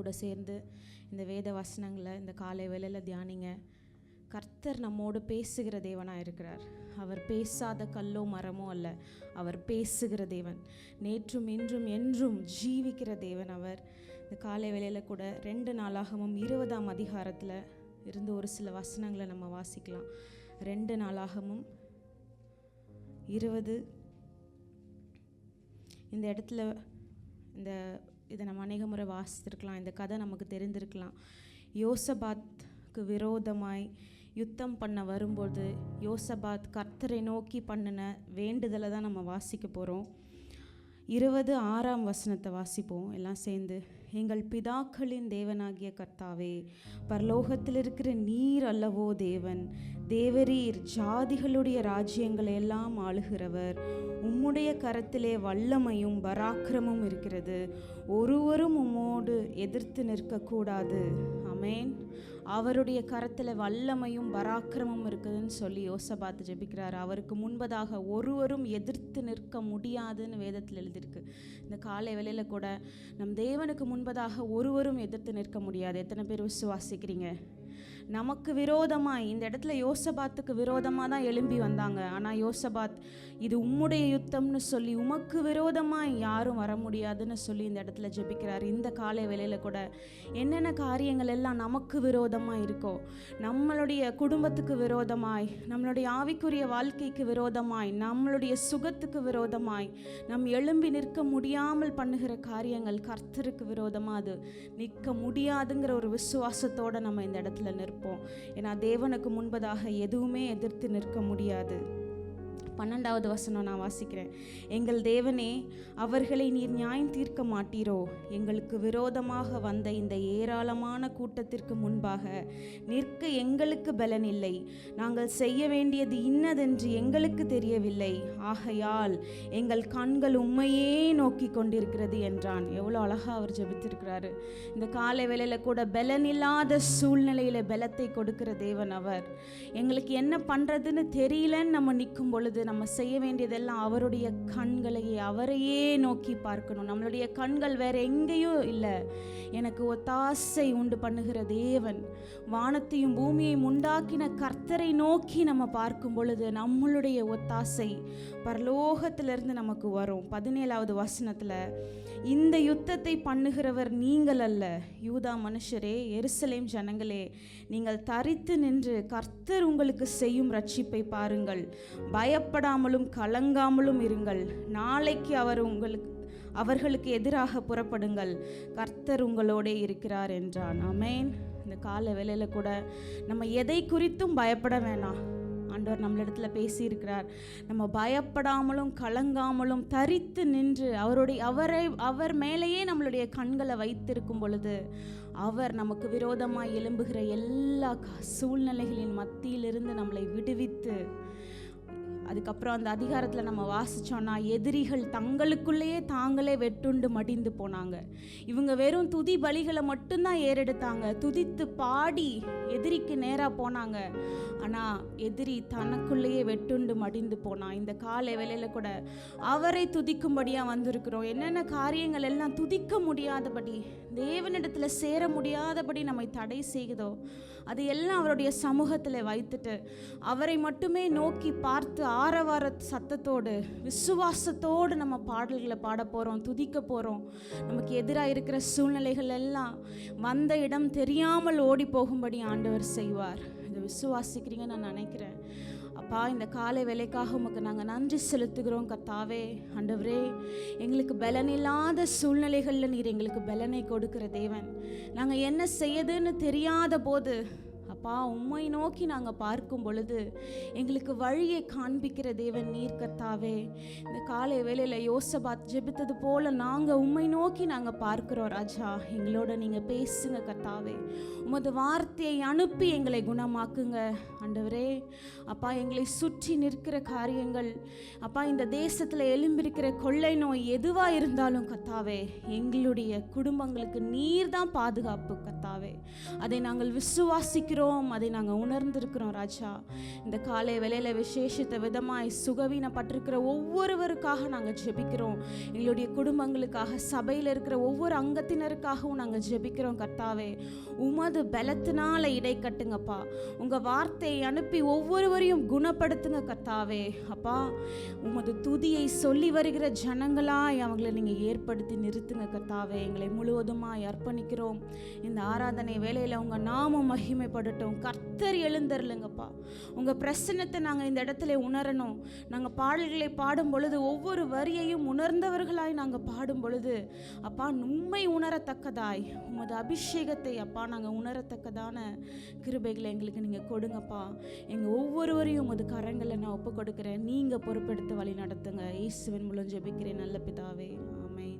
கூட சேர்ந்து இந்த வேத வசனங்களை இந்த காலை வேளையில் தியானிங்க. கர்த்தர் நம்மோடு பேசுகிற தேவனாக இருக்கிறார். அவர் பேசாத கல்லோ மரமோ அல்ல, அவர் பேசுகிற தேவன். நேற்றும் இன்றும் என்றும் ஜீவிக்கிற தேவன் அவர். இந்த காலை வேளையில் கூட 2 நாளாகமும் 20ஆம் அதிகாரத்தில் இருந்து ஒரு சில வசனங்களை நம்ம வாசிக்கலாம். 2 நாளாகமும் 20. இந்த இடத்துல இதை நம்ம அநேக முறை வாசித்திருக்கலாம். இந்த கதை நமக்கு தெரிந்திருக்கலாம். யோசபாத்துக்கு விரோதமாய் யுத்தம் பண்ண வரும்போது யோசபாத் கர்த்தரை நோக்கி பண்ணின வேண்டுதலை தான் நம்ம வாசிக்க போகிறோம். 26ஆம் வசனத்தை வாசிப்போம் எல்லாம் சேர்ந்து. எங்கள் பிதாக்களின் தேவனாகிய கர்த்தாவே, பரலோகத்தில் இருக்கிற நீர் அல்லவோ தேவன், தேவரீர் ஜாதிகளுடைய ராஜ்யங்களை எல்லாம் ஆளுகிறவர். உம்முடைய கரத்திலே வல்லமையும் பராக்கிரமும் இருக்கிறது. ஒருவரும் உம்மோடு எதிர்த்து நிற்கக்கூடாது. ஆமென். அவருடைய கரத்தில் வல்லமையும் பராக்கிரமும் இருக்குதுன்னு சொல்லி யோசபாத் ஜெபிக்கிறார். அவருக்கு முன்பதாக ஒருவரும் எதிர்த்து நிற்க முடியாதுன்னு வேதத்தில் எழுதியிருக்கு. இந்த காலை வேளையில் கூட நம் தேவனுக்கு முன்பதாக ஒருவரும் எதிர்த்து நிற்க முடியாது. எத்தனை பேர் விசுவாசிக்கிறீங்க? நமக்கு விரோதமாய் இந்த இடத்துல யோசபாத்துக்கு விரோதமாக தான் எழும்பி வந்தாங்க. ஆனால் யோசபாத் இது உம்முடைய யுத்தம்னு சொல்லி உமக்கு விரோதமாய் யாரும் வர முடியாதுன்னு சொல்லி இந்த இடத்துல ஜெபிக்கிறார். இந்த காலை வேளையில் கூட என்னென்ன காரியங்கள் எல்லாம் நமக்கு விரோதமாக இருக்கோ, நம்மளுடைய குடும்பத்துக்கு விரோதமாய், நம்மளுடைய ஆவிக்குரிய வாழ்க்கைக்கு விரோதமாய், நம்மளுடைய சுகத்துக்கு விரோதமாய் நம் எழும்பி நிற்க முடியாமல் பண்ணுகிற காரியங்கள் கர்த்தருக்கு விரோதமாக அது நிற்க முடியாதுங்கிற ஒரு விசுவாசத்தோடு நம்ம இந்த இடத்துல நிற்போம். ஏன்னா தேவனுக்கு முன்பதாக எதுவுமே எதிர்த்து நிற்க முடியாது. 12வது வசனம் நான் வாசிக்கிறேன். எங்கள் தேவனே, அவர்களை நீர் நியாயம் தீர்க்க மாட்டீரோ? எங்களுக்கு விரோதமாக வந்த இந்த ஏராளமான கூட்டத்திற்கு முன்பாக நிற்க எங்களுக்கு பலன் இல்லை. நாங்கள் செய்ய வேண்டியது இன்னதென்று எங்களுக்கு தெரியவில்லை. ஆகையால் எங்கள் கண்கள் உம்மையே நோக்கி கொண்டிருக்கிறது என்றான். எவ்வளோ அழகாக அவர் ஜெபித்திருக்கிறாரு. இந்த காலை வேளையில் கூட பலன் இல்லாத சூழ்நிலையில் பலத்தை கொடுக்கிற தேவன் அவர். எங்களுக்கு என்ன பண்ணுறதுன்னு தெரியலன்னு நம்ம நிற்கும் பொழுது நம்ம செய்ய வேண்டியதெல்லாம் அவருடைய கண்களையே, அவரையே நோக்கி பார்க்கணும். நம்மளுடைய கண்கள் வேற எங்கேயோ இல்லை. எனக்கு ஒத்தாசை உண்டு பண்ணுகிற தேவன், வானத்தையும் பூமியையும் உண்டாக்கின கர்த்தரை நோக்கி நம்ம பார்க்கும் பொழுது நம்மளுடைய ஒத்தாசை பரலோகத்திலிருந்து நமக்கு வரும். 17வது வசனத்தில், இந்த யுத்தத்தை பண்ணுகிறவர் நீங்கள் அல்ல, யூதா மனுஷரே, எருசலேம் ஜனங்களே, நீங்கள் தரித்து நின்று கர்த்தர் உங்களுக்கு செய்யும் ரட்சிப்பை பாருங்கள். பயப்படாமலும் கலங்காமலும் இருங்கள். நாளைக்கு அவர்களுக்கு எதிராக புறப்படுங்கள். கர்த்தர் உங்களோடே இருக்கிறார் என்றான். ஆமென். இந்த கால வேளையில் கூட நம்ம எதை குறித்தும் பயப்பட வேணாம். ஆண்டவர் நம்மளிடத்துல பேசியிருக்கிறார். நம்ம பயப்படாமலும் கலங்காமலும் தரித்து நின்று அவர் மேலேயே நம்மளுடைய கண்களை வைத்திருக்கும் பொழுது அவர் நமக்கு விரோதமாய் எழும்புகிற எல்லா சூழ்நிலைகளின் மத்தியிலிருந்து நம்மளை விடுவித்து, அதுக்கப்புறம் அந்த அதிகாரத்தில் நம்ம வாசித்தோன்னா, எதிரிகள் தங்களுக்குள்ளேயே தாங்களே வெட்டுண்டு மடிந்து போனாங்க. இவங்க வெறும் துதி பலிகளை மட்டும்தான் ஏறெடுத்தாங்க. துதித்து பாடி எதிரிக்கு நேராக போனாங்க. ஆனால் எதிரி தனக்குள்ளேயே வெட்டுண்டு மடிந்து போனான். இந்த காலை வேளையில் கூட அவரை துதிக்கும்படியாக வந்திருக்கிறோம். என்னென்ன காரியங்கள் எல்லாம் துதிக்க முடியாதபடி, தேவனிடத்தில் சேர முடியாதபடி நம்மை தடை செய்தோ அதையெல்லாம் அவருடைய சமூகத்தில் வைத்துட்டு அவரை மட்டுமே நோக்கி பார்த்து ஆரவார சத்தத்தோடு விசுவாசத்தோடு நம்ம பாடல்களை பாட போகிறோம், துதிக்க போகிறோம். நமக்கு எதிராக இருக்கிற சூழ்நிலைகள் எல்லாம் வந்த இடம் தெரியாமல் ஓடி போகும்படி ஆண்டவர் செய்வார். இதை விசுவாசிக்கிறீங்கன்னு நான் நினைக்கிறேன். அப்பா, இந்த காலை வேலைக்காக உமக்கு நாங்கள் நன்றி செலுத்துகிறோம் கர்த்தாவே. ஆண்டவரே, எங்களுக்கு பலன் இல்லாத சூழ்நிலைகளில் நீர் எங்களுக்கு பலனை கொடுக்கிற தேவன். நாங்கள் என்ன செய்யதுன்னு தெரியாத போது அப்பா உம்மை நோக்கி நாங்கள் பார்க்கும் பொழுது எங்களுக்கு வழியை காண்பிக்கிற தேவன் நீர் கர்த்தாவே. இந்த காலை வேளையில் யோசபாத் ஜெபித்தது போல நாங்கள் உம்மை நோக்கி நாங்கள் பார்க்கிறோம் ராஜா. எங்களோட நீங்கள் பேசுங்க கர்த்தாவே. உமது வார்த்தையை அனுப்பி எங்களை குணமாக்குங்க ஆண்டவரே. அப்பா, எங்களை சுற்றி நிற்கிற காரியங்கள், அப்பா இந்த தேசத்தில் எழும்பியிருக்கிற கொள்ளை நோய் எதுவாக இருந்தாலும் கர்த்தாவே, எங்களுடைய குடும்பங்களுக்கு நீர் தான் பாதுகாப்பு கர்த்தாவே. அதை நாங்கள் விசுவாசிக்கிறோம் ஜெபிக்கிறோம், அதை நாங்கள் உணர்ந்திருக்கிறோம் ராஜா. இந்த காலை வேளையில் விசேஷித்த விதமாய் சுகவீனப்பட்டிருக்கிற ஒவ்வொருவருக்காக நாங்கள் ஜெபிக்கிறோம். எங்களுடைய குடும்பங்களுக்காக, சபையில் இருக்கிற ஒவ்வொரு அங்கத்தினருக்காகவும் நாங்கள் ஜெபிக்கிறோம் கர்த்தாவே. உமது பலத்தினால இடை கட்டுங்கப்பா. உங்கள் வார்த்தையை அனுப்பி ஒவ்வொருவரையும் குணப்படுத்துங்க கர்த்தாவே. அப்பா, உமது துதியை சொல்லி வருகிற ஜனங்களாய் அவங்களை நீங்கள் ஏற்படுத்தி நிறுத்துங்க கர்த்தாவே. எங்களை முழுவதுமாய் அர்ப்பணிக்கிறோம். இந்த ஆராதனை வேளையில் உங்கள் நாமம் மகிமைப்படட்டும். கர்த்தர் எழுந்தருளுங்கப்பா. உங்கள் பிரசன்னத்தை நாங்கள் இந்த இடத்துல உணரணும். நாங்கள் பாடல்களை பாடும் பொழுது ஒவ்வொரு வரியையும் உணர்ந்தவர்களாய் நாங்கள் பாடும் பொழுது அப்பா, உண்மை உணரத்தக்கதாய் உமது அபிஷேகத்தை அப்பா நாங்கள் உணரத்தக்கதான கிருபைகளை எங்களுக்கு நீங்கள் கொடுங்கப்பா. எங்கள் ஒவ்வொருவரையும் உமது கரங்களை நான் ஒப்பு கொடுக்குறேன். நீங்கள் பொறுப்பெடுத்து வழி நடத்துங்க. இயேசுவின் மூலம் ஜெபிக்கிறேன் நல்ல பிதாவே, ஆமென்.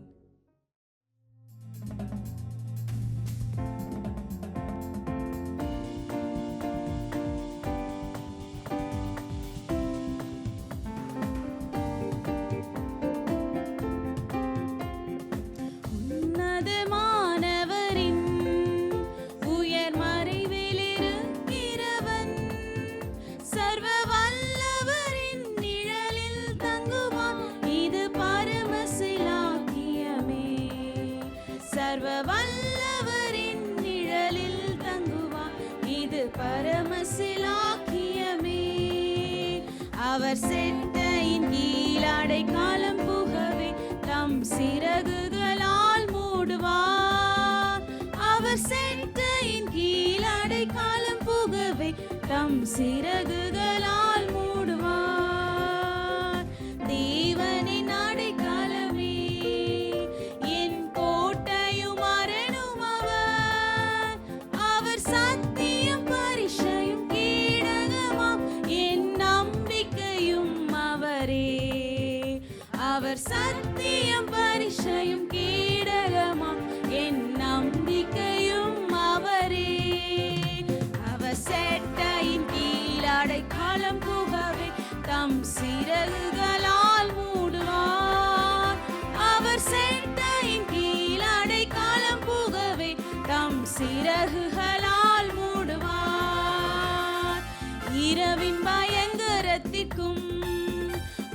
அவர் செட்டையின் கீழ் அடைக்கலம் புகவே தம் சிறகுகளால் மூடுவார். அவர் செட்டையின் கீழ் அடைக்கலம் புகவே தம் சிறகுகளால் மூடுவார். தேவனின் அடைக்கலமே என் கோட்டையும் அரணும் அவர். அவர் சத்தியம் பரிசையும் கேடகமாம் என் நம்பிக்கையும் அவரே. அவர் சத்தியம் பரிசையும் கேடகமாம் என் நம்பிக்கையும் அவரே. அவர் செட்டையின் கீழ் அடைக்கலம் புகவே தம் சிறகுகளால் மூடுவார். அவர் செட்டையின் கீழ் அடைக்கலம் புகவே தம் சிறகுகளால் மூடுவார். இரவின் பயங்கரத்திற்கும்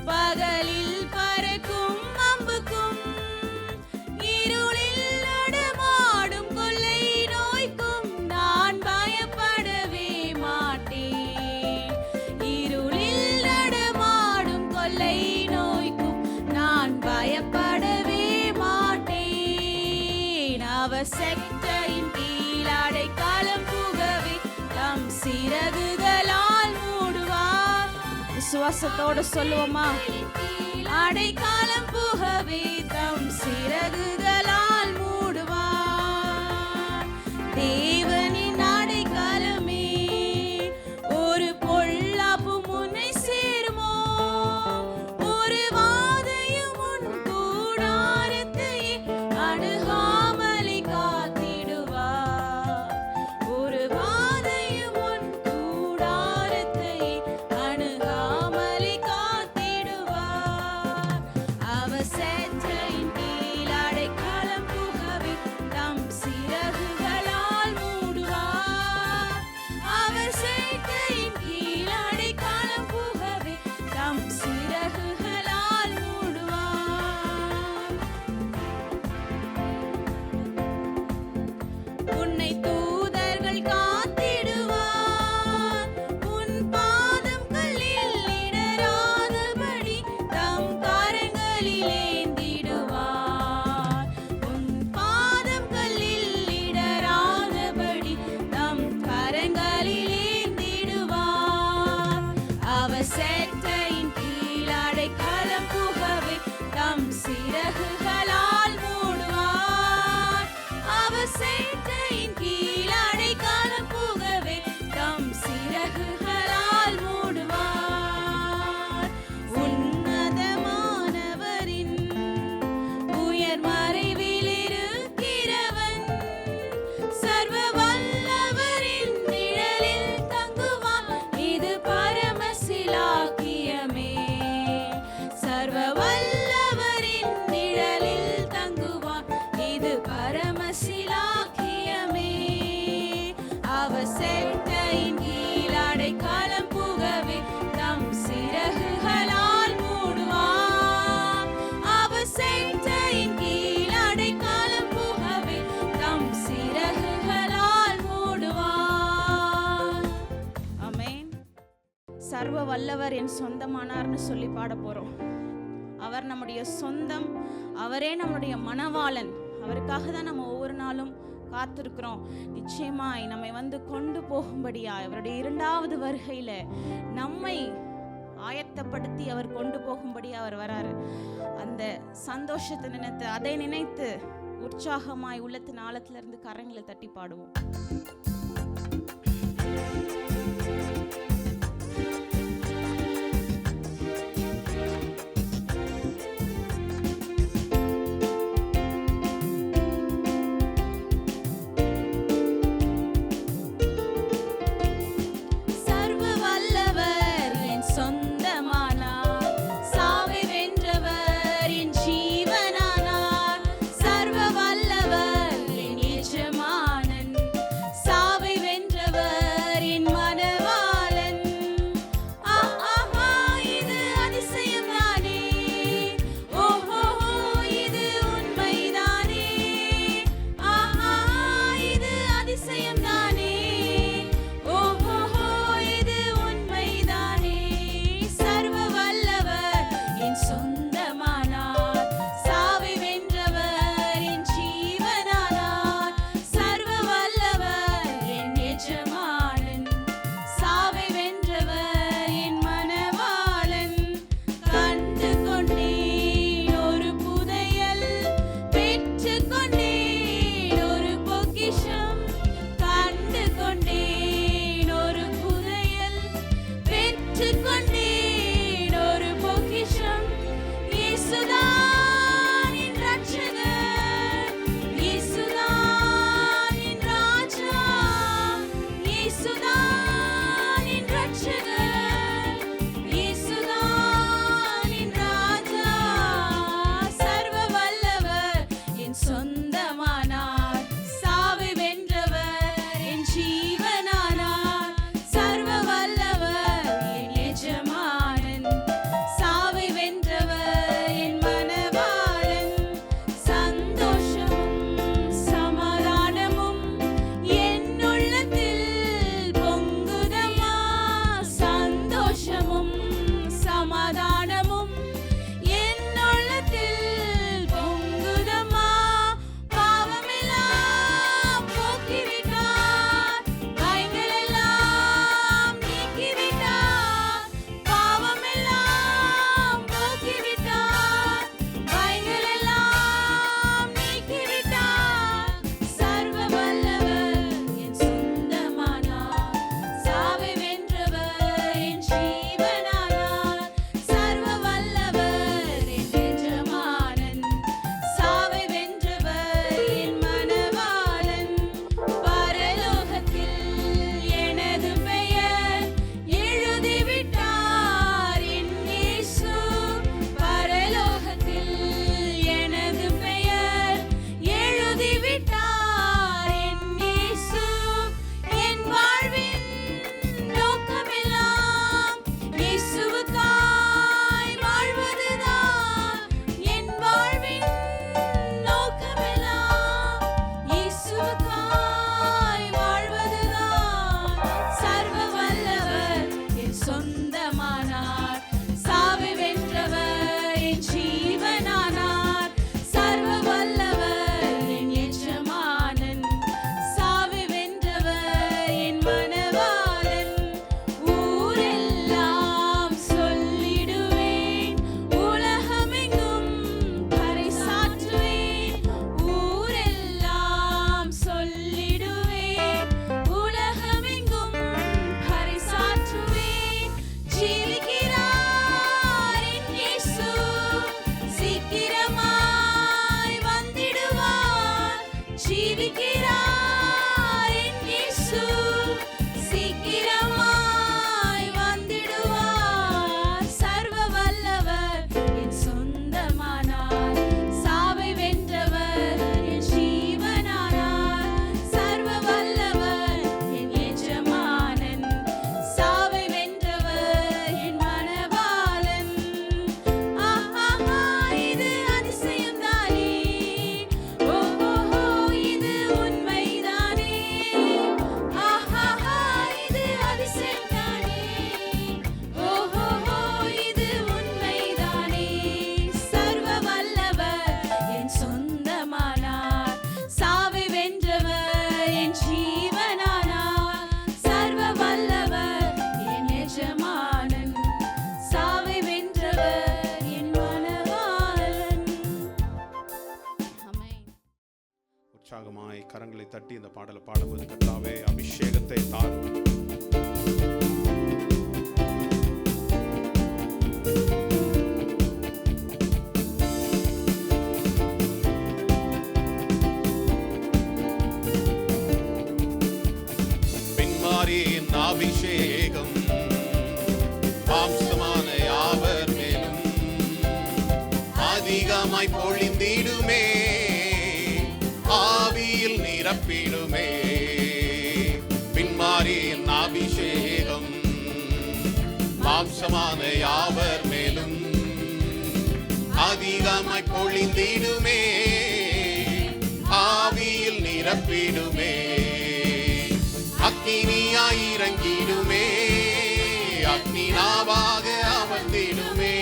பகலில் பறக்கும் அம்புக்கும் இருளில் நடமாடும் கொள்ளை நோய்க்கும் நான் பயப்படவே மாட்டேன். இருளில் நடமாடும் கொள்ளை நோய்க்கும் நான் பயப்படவே மாட்டேன். அவர் செட்டையின் கீழ் அடைக்கலம் புகவே தம் சிறகுகளால் மூடுவார். விசுவாசத்தோடு சொல்லுவோமா? அடைக்கலம் புகவே தம் சிறகுகளால் மூடுவார். தேவனின் அடைக்கலமே ஒரு பொல்லாப்பு முன்னை சேருமோ, ஒரு வாதையும் உன் கூடாரத்தை அணுகாமலை காத்திடுவார். ஒரு வாதையும் உன் கூடாரத்தை அணுகாமலை காத்திடுவார். அவர் செட்டையின் கீழ் அடைக்கலம் புகவே தம் சிறகுகளால் மூடுவார். சர்வ வல்லவர் என் சொந்தமானார்னு சொல்லி பாட போறோம். அவர் நம்முடைய சொந்தம், அவரே நம்முடைய மணவாளன். அவருக்காக தான் நம்ம ஒவ்வொரு நாளும் காத்திருக்கிறோம். நிச்சயமாய் நம்மை வந்து கொண்டு போகும்படியா அவருடைய இரண்டாவது வருகையில நம்மை ஆயத்தப்படுத்தி அவர் கொண்டு போகும்படி அவர் வராரு. அந்த சந்தோஷத்தை நினைத்து, அதை நினைத்து உற்சாகமாய் உள்ளத்தின் ஆழத்திலிருந்து கரங்களை தட்டி பாடுவோம். சாவி கரங்களை தட்டி இந்த பாடலை பாடும்போது கர்த்தாவே அபிஷேகத்தை தாரும். பின்மாரியின் அபிஷேகம் மாம்சமான யாவர் மேலும் அதிகமாய் பொழிந்திடுமே, ஆவியில் நிரப்பிடுமே. பின்மாரியின் அபிஷேகம் மாம்சமான யாவர் மேலும் அதிகமாய் பொழிந்திடுமே, ஆவியில் நிரப்பிடுமே. அக்கினியாய் இறங்கிடுமே, அக்னினாவாக அமர்ந்திடுமே,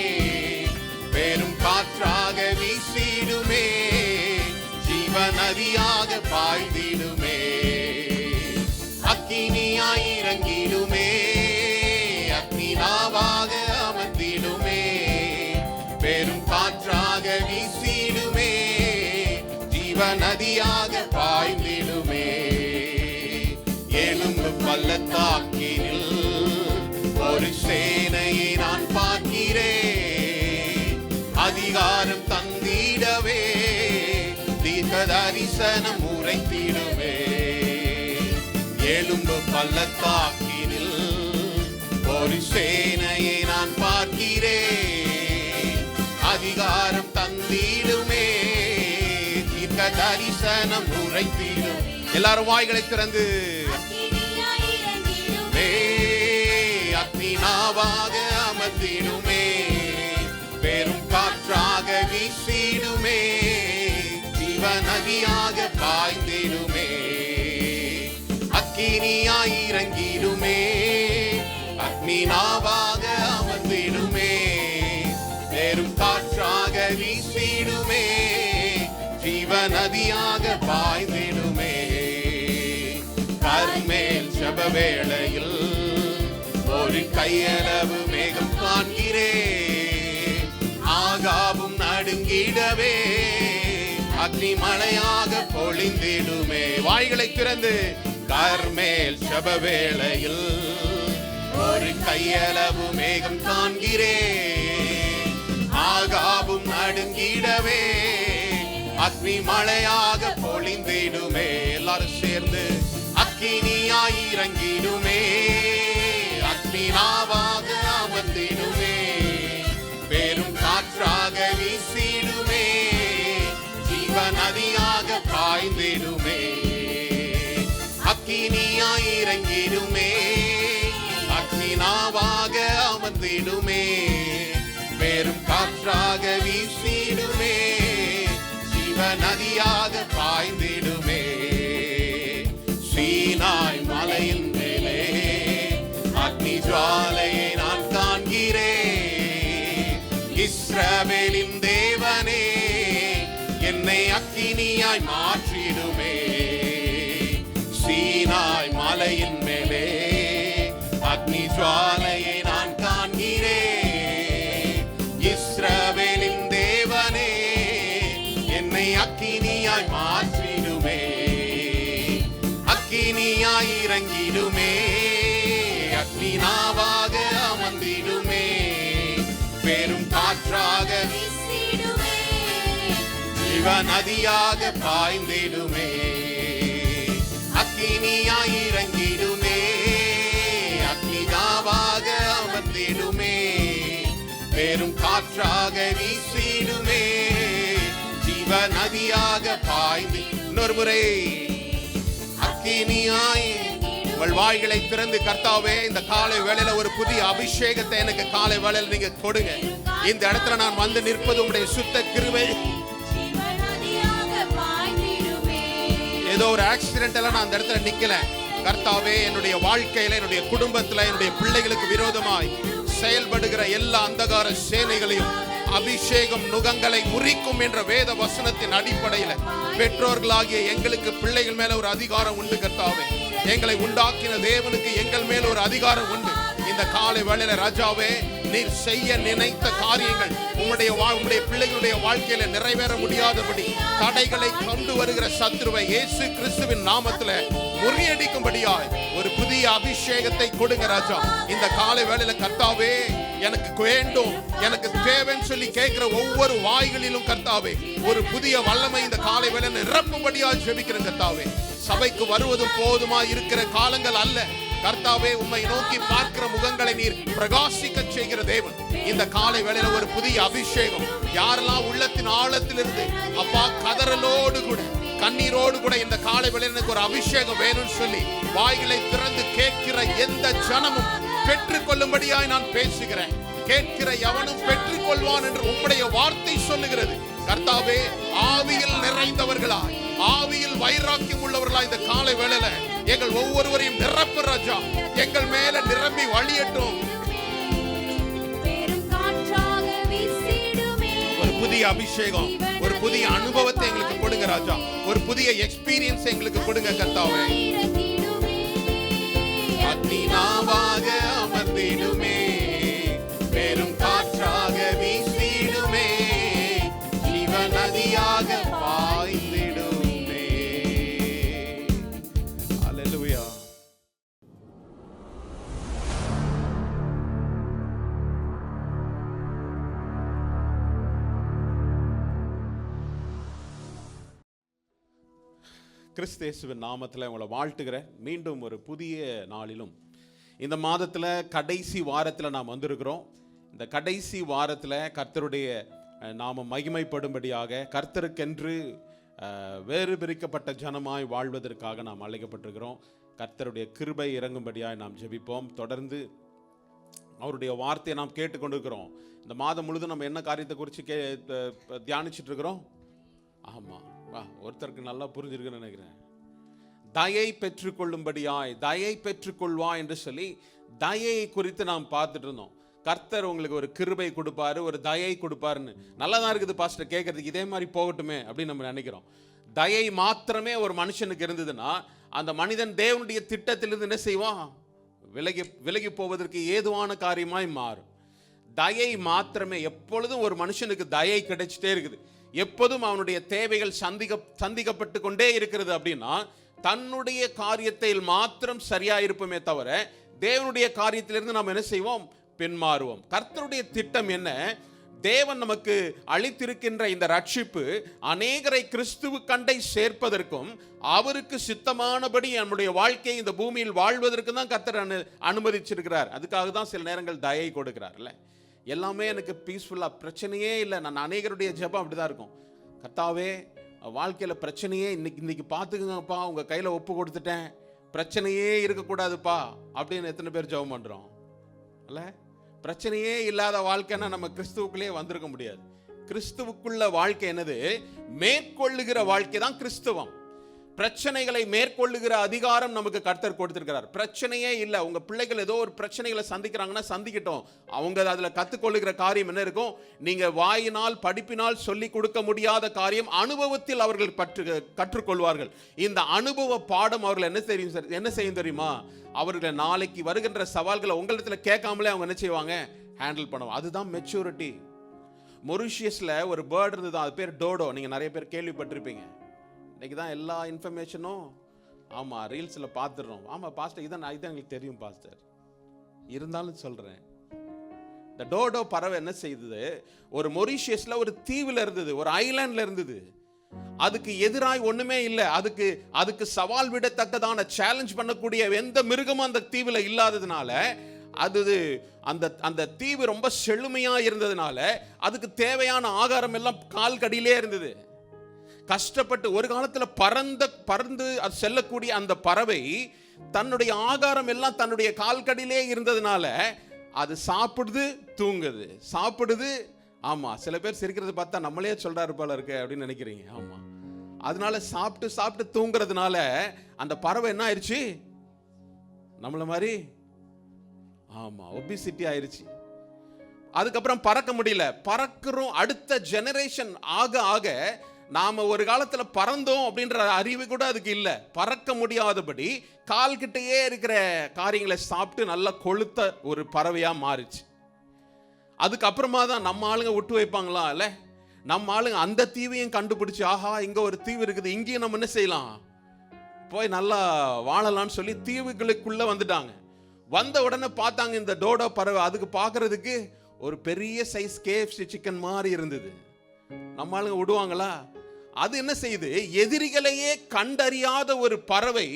பெரும் காற்றாக வீசிடுமே, ஜீவ நதியாக பாய்ந்திடுமே. அக்கினியாய் இறங்கிடுமே, அக்னினாவாக அமர்ந்திடுமே, பெரும் காற்றாக வீசிடுமே, ஜீவ நதியாக பாய்ந்திடுமே. எலும்பு பள்ளத்தாக்கினில் ஒரு சேனையை நான் பார்க்கிறேன், அதிகாரம் தந்திடவே தீர்க்க தரிசனம் உரைத்திடுவே. எலும்பு பள்ளத்தாக்கினில் ஒரு சேனையை நான் பார்க்கிறேன், அதிகாரம் தந்திடுமே தீர்க்க தரிசனம் உரைத்திடும். எல்லாரும் வாய்களை திறந்து அக்னினாவாக அமர்ந்திடுமே, பெரும் காற்றாக வீசிடுமே, ஜீவ நதியாக பாய்ந்திடுமே. அக்கினியாய் இறங்கிடுமே, அக்னினாவாக அமர்ந்திடுமே, பெரும் காற்றாக வீசிடுமே, ஜீவ நதியாக பாய்ந்திடுமே. கர்மேல் ஜெப வேளையில் ஒரு கையளவு மேகம் காண்கிறேன், ஆகாவும் நடுங்கிடவே அக்னி மழையாக பொழிந்திடுமே. வாய்களை திறந்து கர்மேல் ஜெப வேளையில் ஒரு கையளவு மேகம் காண்கிறேன், ஆகாவும் நடுங்கிடவே அக்னி மழையாக பொழிந்திடுமே. எல்லாரும் சேர்ந்து அக்கினியாய் இறங்கிடுமே, அக்னினாவாக அமர்ந்திடுமே, பெரும் காற்றாக வீசிடுமே, ஜீவ நதியாக பாய்ந்திடுமே. அக்கினியாய் இறங்கிடுமே, அக்னினாவாக அமர்ந்திடுமே, பெரும் காற்றாக வீசிடுமே, ஜீவ நதியாக பாய்ந்திடுமே. சீனாய் மலையின் மேலே அக்னி ஜுவாலையை நான் காண்கிறேன், இஸ்ரவேலின் தேவனே என்னை அக்கினியாய் மாற்றிடுமே. சீனாய் மலையின் மேலே அக்னி ஜுவாலையை நான் காண்கிறேன், இஸ்ரவேலின் தேவனே என்னை அக்கினியாய் மாற்றிடுமே. அக்கினியாய் இறங்கிடுமே, அக்னினாவாக அமர்ந்திடுமே, பெரும் காற்றாக வீசிடுமே, ஜீவ நதியாக பாய்ந்திடுமே. அக்கினியாய் இறங்கிடுமே, அக்னினாவாக அமர்ந்திடுமே, பெரும் காற்றாக வீசிடுமே, ஜீவ நதியாக பாய்ந்து. இன்னொரு முறை அக்கினியாய். உங்கள் வாய்களை திறந்து கர்த்தாவே இந்த காலை வேளையில ஒரு புதிய அபிஷேகத்தை எனக்கு காலை வேளையில நீங்க கொடுங்க. இந்த இடத்துல நான் வந்து நிற்பது உங்களுடைய சுத்த கிருபை. ஏதோ ஒரு ஆக்சிடென்ட் எல்லாம் நான் அந்த இடத்துல நிக்கல. கர்த்தாவே என்னுடைய வாழ்க்கையில, என்னுடைய குடும்பத்துல, என்னுடைய பிள்ளைகளுக்கு விரோதமாய் செயல்படுகிற எல்லா அந்தகார சேனைகளையும் அபிஷேகம் நுகங்களை முறிக்கும் என்ற வேத வசனத்தின் அடிப்படையில் பெற்றோர்களாகிய எங்களுக்கு பிள்ளைகள் மேல ஒரு அதிகாரம் உண்டு. கர்த்தாவே, எங்களை உண்டாக்கின தேவனுக்கு எங்கள் மேல ஒரு அதிகாரம் உண்டு. இந்த காலை வேளையில ராஜாவே, நீர் செய்ய நினைத்த காரியங்கள் உம்முடைய பிள்ளைகளுடைய வாழ்க்கையில நிறைவேற முடியாதபடி தடைகளை கொண்டு வருகிற சத்துருவை இயேசு கிறிஸ்துவின் நாமத்துல முறியடிக்கும்படியாய் ஒரு புதிய அபிஷேகத்தை கொடுங்க ராஜா. இந்த காலை வேளையில கர்த்தாவே எனக்கு வேண்டும், எனக்கு தேவைன்னு சொல்லி கேட்கிற ஒவ்வொரு வாய்களிலும் கர்த்தாவே ஒரு புதிய வல்லமை இந்த காலை வேளையில நிரப்பும்படியாய் ஜெபிக்கிறேன் கர்த்தாவே. சபைக்கு வருவதும் போதுமா இருக்கிற காலங்கள் அல்ல கர்த்தாவே. உம்மை நோக்கி பார்க்கிற முகங்களை நீர் பிரகாசிக்க செய்கிற தேவன். இந்த காலை வேளையில ஒரு புதிய அபிஷேகம் யாரெல்லாம் உள்ளத்தின் ஆழத்திலிருந்து அப்பா கதறலோடு கூட கண்ணீரோடு கூட இந்த காலை வேளையில எனக்கு ஒரு அபிஷேகம் வேணும்னு சொல்லி வாய்களை திறந்து கேட்கிற எந்த ஜனமும் பெற்றுக்கொள்ளும்படியாய் நான் பேசுகிறேன். கேட்கிற எவனும் பெற்றுக் கொள்வான் என்று உம்முடைய வார்த்தை சொல்லுகிறது கர்த்தாவே. ஆவியில் நிறைந்தவர்களாய், ஆவியில் வைராக்கியம் உள்ளவர்களாய் இந்த காலை வேளையில எங்கள் ஒவ்வொருவரையும் நிரப்பு ராஜா. எங்கள் மேல நிரம்பி வழியட்டும். ஒரு புதிய அபிஷேகம், ஒரு புதிய அனுபவத்தை எங்களுக்கு கொடுங்க ராஜா. ஒரு புதிய எக்ஸ்பீரியன்ஸ் எங்களுக்கு கொடுங்க கர்த்தாவே. அக்னிநாவாக அமர்ந்திடுமே, பெரும் காற்றாக வீசிடுமே, ஜீவ நதியாக பாய்ந்திடுமே. அல்லேலூயா. கிறிஸ்து இயேசுவின் நாமத்தில் உங்களை வாழ்த்துகிறேன். மீண்டும் ஒரு புதிய நாளிலும் இந்த மாதத்தில் கடைசி வாரத்தில் நாம் வந்திருக்கிறோம். இந்த கடைசி வாரத்தில் கர்த்தருடைய நாம மகிமைப்படும்படியாக கர்த்தருக்கென்று வேறு பிரிக்கப்பட்ட ஜனமாய் வாழ்வதற்காக நாம் அழைக்கப்பட்டிருக்கிறோம். கர்த்தருடைய கிருபை இறங்கும்படியாய் நாம் ஜெபிப்போம். தொடர்ந்து அவருடைய வார்த்தையை நாம் கேட்டுக்கொண்டிருக்கிறோம். இந்த மாதம் முழுதும் நம்ம என்ன காரியத்தை குறித்து தியானிச்சுட்டு இருக்கிறோம்? ஆமாம், ஒருத்தருக்கு நல்லா புரிஞ்சிருக்குன்னு நினைக்கிறேன். தயை பெற்றுக்கொள்ளும்படியாய், தயை பெற்றுக்கொள்வா என்று சொல்லி தயை குறித்து நாம் பார்த்துட்டு இருந்தோம். கர்த்தர் உங்களுக்கு ஒரு கிருபை கொடுப்பாரு, ஒரு தயை கொடுப்பாருன்னு. நல்லா தான் இருக்குது பாஸ்டர் கேட்கறதுக்கு, இதே மாதிரி போகட்டுமே அப்படின்னு நம்ம நினைக்கிறோம். தயை மாத்திரமே ஒரு மனுஷனுக்கு இருந்ததுன்னா அந்த மனிதன் தேவனுடைய திட்டத்திலிருந்து என்ன செய்வான்? விலகி போவதற்கு ஏதுவான காரியமாய் மாறும். தயை மாத்திரமே, எப்பொழுதும் ஒரு மனுஷனுக்கு தயை கிடைச்சிட்டே இருக்குது, எப்போதும் அவனுடைய தேவைகள் சந்திக்கப்பட்டு கொண்டே இருக்கிறது அப்படின்னா தன்னுடைய காரியத்தில் மாத்திரம் சரியா இருப்போமே தவிர தேவனுடைய காரியத்திலிருந்து நாம் என்ன செய்வோம்? பின்மாறுவோம். கர்த்தருடைய திட்டம் என்ன? தேவன் நமக்கு அளித்திருக்கின்ற இந்த ரட்சிப்பு அநேகரை கிறிஸ்துவ கண்டை சேர்ப்பதற்கும் அவருக்கு சித்தமானபடி நம்முடைய வாழ்க்கையை இந்த பூமியில் வாழ்வதற்கு தான் கர்த்தர் அனுமதிச்சிருக்கிறார். அதுக்காக தான் சில நேரங்கள் தயை கொடுக்கிறார்ல. எல்லாமே எனக்கு பீஸ்ஃபுல்லாக, பிரச்சனையே இல்லை. நான் அநேகருடைய ஜெபம் அப்படி தான் இருக்கும். கர்த்தாவே, வாழ்க்கையில் பிரச்சனையே இன்னைக்கு பார்த்துக்குங்கப்பா, உங்கள் கையில் ஒப்பு கொடுத்துட்டேன், பிரச்சனையே இருக்கக்கூடாதுப்பா அப்படின்னு எத்தனை பேர் ஜெபம் பண்ணுறோம்? அல்ல, பிரச்சனையே இல்லாத வாழ்க்கைன்னா நம்ம கிறிஸ்துவுக்குள்ளே வந்திருக்க முடியாது. கிறிஸ்துவுக்குள்ள வாழ்க்கை என்னது? மேற்கொள்ளுகிற வாழ்க்கை தான் கிறிஸ்துவம். பிரச்சனைகளை மேற்கொள்ளுகிற அதிகாரம் நமக்கு கர்த்தர் கொடுத்திருக்கிறார். பிரச்சனையே இல்லை. உங்க பிள்ளைகள் ஏதோ ஒரு பிரச்சனைகளை சந்திக்கிறாங்கன்னா சந்திக்கட்டும். அவங்க அதுல கத்துக்கொள்ளுகிற காரியம் என்ன இருக்கும்? நீங்க வாயினால் படிப்பினால் சொல்லி கொடுக்க முடியாத காரியம் அனுபவத்தில் அவர்கள் கற்றுக்கொள்வார்கள். இந்த அனுபவ பாடம் அவர்கள் என்ன செய்யும் தெரியுமா? அவர்கள் நாளைக்கு வருகின்ற சவால்களை உங்களிடத்துல கேட்காமலே அவங்க என்ன செய்வாங்க? ஹேண்டில் பண்ணுவாங்க. அதுதான் மெச்சூரிட்டி. மொரிஷியஸ்ல ஒரு பேர்டு இருந்தது, அது பேர் டோடோ. நீங்க நிறைய பேர் கேள்விப்பட்டிருப்பீங்க. இன்னைக்கு தான் எல்லா இன்ஃபர்மேஷனும் ஆமாம் ரீல்ஸில் பார்த்துடுறோம். ஆமாம் பாஸ்டர், இதான் எங்களுக்கு தெரியும் பாஸ்டர், இருந்தாலும் சொல்கிறேன். இந்த டோடோ பறவை என்ன செய்தது? ஒரு மொரிஷியஸில் ஒரு தீவில் இருந்தது, ஒரு ஐலாண்டில் இருந்தது. அதுக்கு எதிராய் ஒன்றுமே இல்லை. அதுக்கு சவால் விடத்தக்கதான சேலஞ்ச் பண்ணக்கூடிய எந்த மிருகமும் அந்த தீவில் இல்லாததுனால அந்த தீவு ரொம்ப செழுமையாக இருந்ததுனால அதுக்கு தேவையான ஆகாரம் எல்லாம் கால் கடியிலே இருந்தது. கஷ்டப்பட்டு ஒரு காலத்தில் பறந்து அது செல்லக்கூடிய அந்த பறவை தன்னுடைய ஆகாரம் எல்லாம் தன்னுடைய கால்கடியிலே இருந்ததுனால அது சாப்பிடுது, தூங்குது, சாப்பிடுது. ஆமா, சில பேர் சிரிக்கிறது பார்த்தா நம்மளே சொல்றாரு போல இருக்கு அப்படின்னு நினைக்கிறீங்க. ஆமா, அதனால சாப்பிட்டு தூங்குறதுனால அந்த பறவை என்ன ஆயிடுச்சு? நம்மள மாதிரி ஆமா ஒபிசிட்டி ஆயிடுச்சு. அதுக்கப்புறம் பறக்க முடியல. பறக்கிறோம். அடுத்த ஜெனரேஷன் ஆக நாம ஒரு காலத்துல பறந்தோம் அப்படின்ற அறிவு கூட அதுக்கு இல்ல. பறக்க முடியாதபடி கால்கிட்டயே இருக்கிற காரியங்களை சாப்பிட்டு நல்லா கொழுத்த ஒரு பறவையா மாறிச்சு. அதுக்கப்புறமா தான் நம்ம ஆளுங்க விட்டு வைப்பாங்களா? இல்லை, நம்ம ஆளுங்க அந்த தீவையும் கண்டுபிடிச்சு, ஆஹா இங்கே ஒரு தீவு இருக்குது, இங்கேயும் நம்ம என்ன செய்யலாம், போய் நல்லா வாழலாம்னு சொல்லி தீவுகளுக்குள்ளே வந்துட்டாங்க. வந்த உடனே பார்த்தாங்க இந்த டோடோ பறவை, அதுக்கு பார்க்கறதுக்கு ஒரு பெரிய சைஸ் KFC சிக்கன் மாதிரி இருந்தது. நம்ம ஆளுங்க விடுவாங்களா? அது என்ன செய்யுது, எதிரிகளையே கண்டறியாத ஒரு பறவை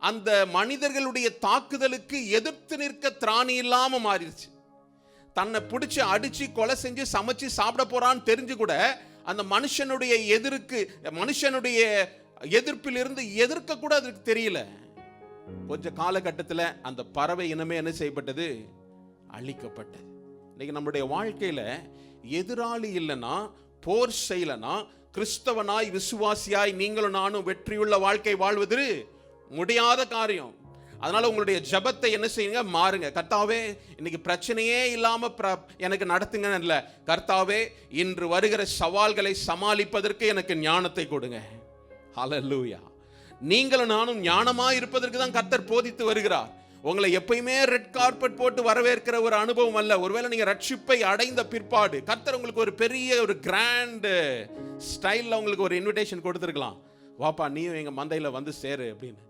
அந்த மனிதர்களுடைய தாக்குதலுக்கு எதிர்த்து நிற்க திராணி இல்லாம மாறிடுச்சு. தன்னை பிடிச்சி அடிச்சு கொலை செஞ்சு சமைச்சு சாப்பிட போறான்னு தெரிஞ்சு கூட அந்த மனுஷனுடைய எதிர்ப்பில் இருந்து எதிர்க்க கூட அதுக்கு தெரியல. கொஞ்ச காலகட்டத்தில் அந்த பறவை இனமே என்ன செய்யப்பட்டது, அழிக்கப்பட்டது. இன்னைக்கு நம்முடைய வாழ்க்கையில எதிராளி இல்லைன்னா, போர் செய்யலனா, கிறிஸ்தவனாய் விசுவாசியாய் நீங்களும் நானும் வெற்றியுள்ள வாழ்க்கை வாழ்வது முடியாத காரியம். அதனால உங்களுடைய ஜெபத்தை என்ன செய்யுங்க, மாறுங்க. கர்த்தாவே இன்னைக்கு பிரச்சனையே இல்லாம எனக்கு நடத்துங்க இல்ல, கர்த்தாவே இன்று வருகிற சவால்களை சமாளிப்பதற்கு எனக்கு ஞானத்தை கொடுங்க. ஹல்லேலூயா. நீங்களும் நானும் ஞானமாய் இருப்பதற்கு தான் கர்த்தர் போதித்து வருகிறார். உங்களை எப்பயுமே ரெட் கார்பெட் போட்டு வரவேற்கிற ஒரு அனுபவம் அல்ல. ஒருவேளை நீங்க ரட்சிப்பை அடைந்த பிற்பாடு கர்த்தர் உங்களுக்கு ஒரு பெரிய ஒரு கிராண்ட் ஸ்டைல்ல உங்களுக்கு ஒரு இன்விடேஷன் கொடுத்துருக்கலாம், வாப்பா நீயும் எங்க மந்தையில வந்து சேரு அப்படின்னு.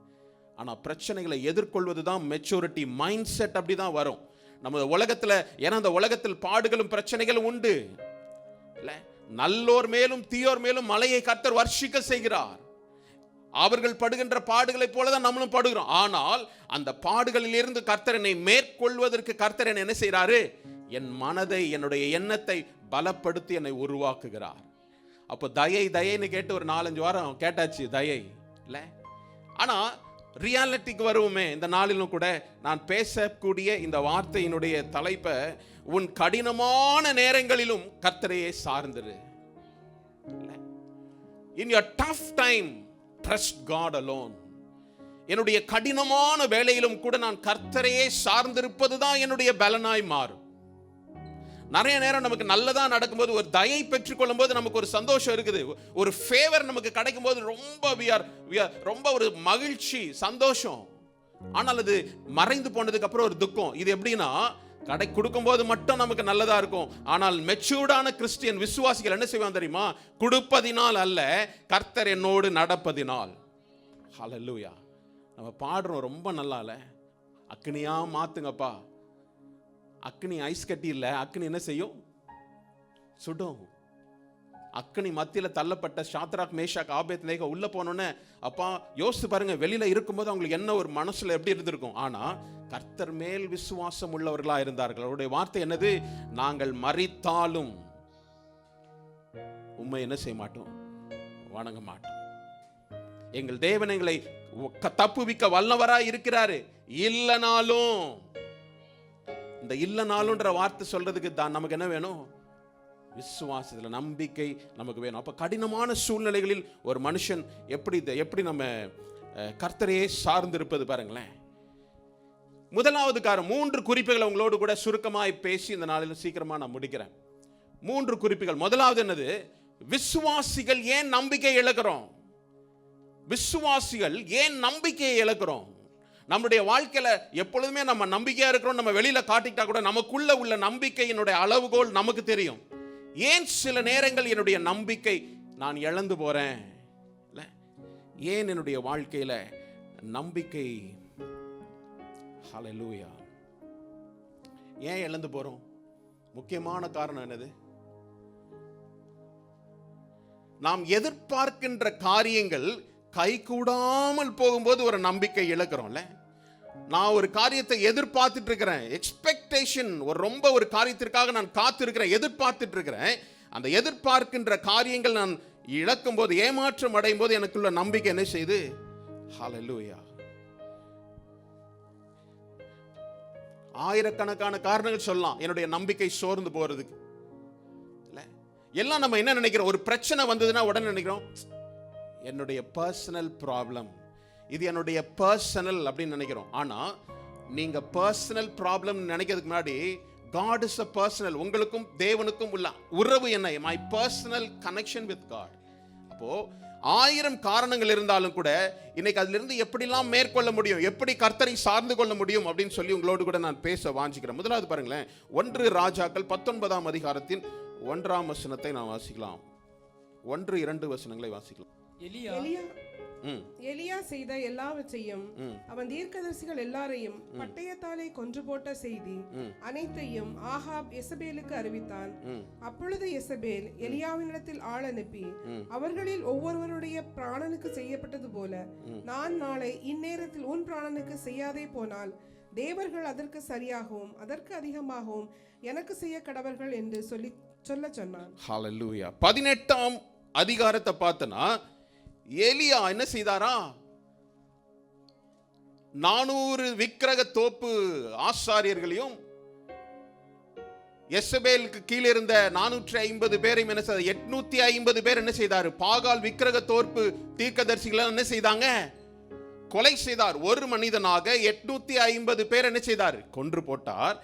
ஆனா பிரச்சனைகளை எதிர்கொள்வது தான் மெச்சூரிட்டி. மைண்ட் செட் அப்படிதான் வரும் நம்ம உலகத்துல. ஏன்னா அந்த உலகத்தில் பாடுகளும் பிரச்சனைகளும் உண்டு இல்ல. நல்லோர் மேலும் தீயோர் மேலும் மலையை கர்த்தர் வர்ஷிக்க செய்கிறார். அவர்கள் படுகின்ற பாடுகளைப் போலதான் நம்மளும் படுகிறோம். ஆனால் அந்த பாடுகளில் இருந்து கர்த்தர் என்னை மேற்கொள்வதற்கு கர்த்தர் என்ன செய்கிறாரு, என் மனதை, என்னுடைய எண்ணத்தை பலப்படுத்தி என்னை உருவாக்குகிறார். அப்போ தயைன்னு கேட்டு ஒரு 4-5 வாரம் கேட்டாச்சு தயை இல்ல. ஆனா ரியாலிட்டிக்கு வருவோமே. இந்த நாளிலும் கூட நான் பேசக்கூடிய இந்த வார்த்தையினுடைய தலைப்பை, உன் கடினமான நேரங்களிலும் கர்த்தரையே சார்ந்திரு. In your tough time trust God alone. என்னுடைய கடினமான வேளையிலும் கூட நான் கர்த்தரையே சார்ந்திருப்பது தான் என்னுடைய பலனாய் மாறும். நிறைய நேரம் நமக்கு நல்லதா நடக்கும்போது, ஒரு தயை பெற்றுக்கொள்ளும் போது நமக்கு ஒரு சந்தோஷம் இருக்குது, ஒரு ஃபேவர் நமக்கு கிடைக்கும் போது ரொம்ப ஒரு மகிழ்ச்சி சந்தோஷம். ஆனால் அது மறைந்து போனதுக்கு அப்புறம் ஒரு துக்கம். இது எப்படின்னா, கடை கொடுக்கும் போது மட்டும் நமக்கு நல்லதா இருக்கும். ஆனால் மெச்சூர்டான கிறிஸ்டியன் விசுவாசிகள் என்ன செய்வாங்க தெரியுமா, கொடுப்பதினால் அல்ல, கர்த்தர் என்னோடு நடப்பதினால். ஹல்லேலூயா. நம்ம பாடுறோம் ரொம்ப நல்லால, அக்னியா மாத்துங்கப்பா. அக்னி ஐஸ் கட்டி இல்ல, அக்னி என்ன செய்யும், சுடும். அக்னி மத்தியில தள்ளப்பட்ட சாத்ராக் மேஷாக் ஆபேத்நேகோ உள்ள போனோன்னே, அப்பா யோசிச்சு பாருங்க, வெளியில இருக்கும்போது அவங்களுக்கு என்ன ஒரு மனசுல எப்படி இருந்திருக்கும். ஆனா கர்த்தர் மேல் விசுவாசம் உள்ளவர்களா இருந்தார்கள். அவருடைய வார்த்தை என்னது, நாங்கள் மரித்தாலும் உண்மை என்ன செய்ய மாட்டோம், வணங்க மாட்டோம். எங்கள் தேவன் எங்களை தப்புவிக்க வல்லவராய் இருக்கிறாரு. இல்லனாலும், இந்த இல்லனாலும்ன்ற வார்த்தை சொல்றதுக்கு தான் நமக்கு என்ன வேணும், விசுவாசத்துல நம்பிக்கை நமக்கு வேணும். அப்ப கடினமான சூழ்நிலைகளில் ஒரு மனுஷன் எப்படி நம்ம கர்த்தரையே சார்ந்திருப்பது பாருங்களேன். முதலாவது காரணம், 3 குறிப்புகளை உங்களோடு கூட சுருக்கமாய் பேசி இந்த நாளில் சீக்கிரமா நான் முடிக்கிறேன். 3 குறிப்புகள். முதலாவது என்னது, விசுவாசிகள் ஏன் நம்பிக்கை இழக்கிறோம்? விசுவாசிகள் ஏன் நம்பிக்கையை இழக்கிறோம்? நம்முடைய வாழ்க்கையில எப்பொழுதுமே நம்ம நம்பிக்கையா இருக்கிறோம், நம்ம வெளியில காட்டிக்கிட்டா கூட நமக்குள்ள உள்ள நம்பிக்கையினுடைய அளவுகோல் நமக்கு தெரியும். ஏன் சில நேரங்கள் என்னுடைய நம்பிக்கை நான் இழந்து போறேன், ஏன் என்னுடைய வாழ்க்கையில நம்பிக்கை, ஹல்லேலூயா, ஏன் இழந்து போறோம்? முக்கியமான காரணம் என்னது, நாம் எதிர்பார்க்கின்ற காரியங்கள் கைகூடாமல் போகும்போது ஒரு நம்பிக்கை இழக்கிறோம்ல. நான் ஒரு காரியத்தை எதிர்பார்த்துட்டு இருக்கிறேன், எக்ஸ்பெக்டேஷன், ஒரு காரியத்திற்காக நான் காத்திருக்கிறேன், எதிர்பார்த்துட்டு இருக்கிறேன். அந்த எதிர்பார்க்கின்ற காரியங்கள் நான் இழக்கும் போது, ஏமாற்றம் அடையும் போது எனக்குள்ள நம்பிக்கை என்ன செய்யுது, ஹல்லேலூயா. ஆயிரக்கணக்கான காரணங்கள் சொல்லலாம் என்னுடைய நம்பிக்கை சோர்ந்து போறதுக்கு. எல்லாம் நம்ம என்ன நினைக்கிறோம், ஒரு பிரச்சனை வந்ததுன்னா உடனே நினைக்கிறோம், என்னுடைய பர்சனல் ப்ராப்ளம், இது என்னுடைய பர்சனல் அப்படின்னு நினைக்கிறோம். ஆனா நீங்க பர்சனல் ப்ராப்ளம் நினைக்கிறதுக்கு முன்னாடி, God is a personal, உங்களுக்கும் தேவனுக்கும் உள்ள உறவு என்ன, my personal connection with God. அப்போ 1000 காரணங்கள் இருந்தாலும் கூட இன்னைக்கு அதிலிருந்து எப்படிலாம் மேற்கொள்ள முடியும், எப்படி கர்த்தரை சார்ந்து கொள்ள முடியும் அப்படின்னு சொல்லி உங்களோடு கூட நான் பேச வாஞ்சிக்கிறேன். முதலாவது பாருங்களேன், 1 ராஜாக்கள் 19ஆம் அதிகாரத்தின் 1ஆம் வசனத்தை நான் வாசிக்கலாம். 1-2 வசனங்களை வாசிக்கலாம். எலியா செய்த எல்லாவற்றையும் அவன் தீர்க்கதரிசிகள் எல்லாரையும் பட்டயத்தாலே கொன்று போட்ட செய்தி அனைத்தையும் ஆகாப் எசபேலுக்கு அறிவித்தான். அப்பொழுது எசபேல் எலியாவினிடத்தில் ஆள் அனுப்பி, அவர்களில் ஒவ்வொருவருடைய பிராணனுக்கு செய்யப்பட்டது போல நான் நாளை இந்நேரத்தில் உன் பிராணனுக்கு செய்யாதே போனால் தேவர்கள் அதற்கு சரியாகவும் அதற்கு அதிகமாகவும் எனக்கு செய்ய கடவர்கள் என்று சொல்ல சொன்னான். ஹல்லேலூயா. 18ஆம் அதிகாரத்தை பார்த்தனா எலியா என்ன செய்தாரா, 400 விக்கிரக தோப்பு ஆசாரியர்களையும் எசபேலுக்கு கீழே இருந்த 450 பேரையும் என்ன செய்தார், 850 பேர் என்ன செய்தார், பாகால் விக்கிரக தோப்பு தீர்க்கதரிசிகளை என்ன செய்தாங்க, கொலை செய்தார். ஒரு மனிதனாக 850 பேர் என்ன செய்தார், கொன்று போட்டார்.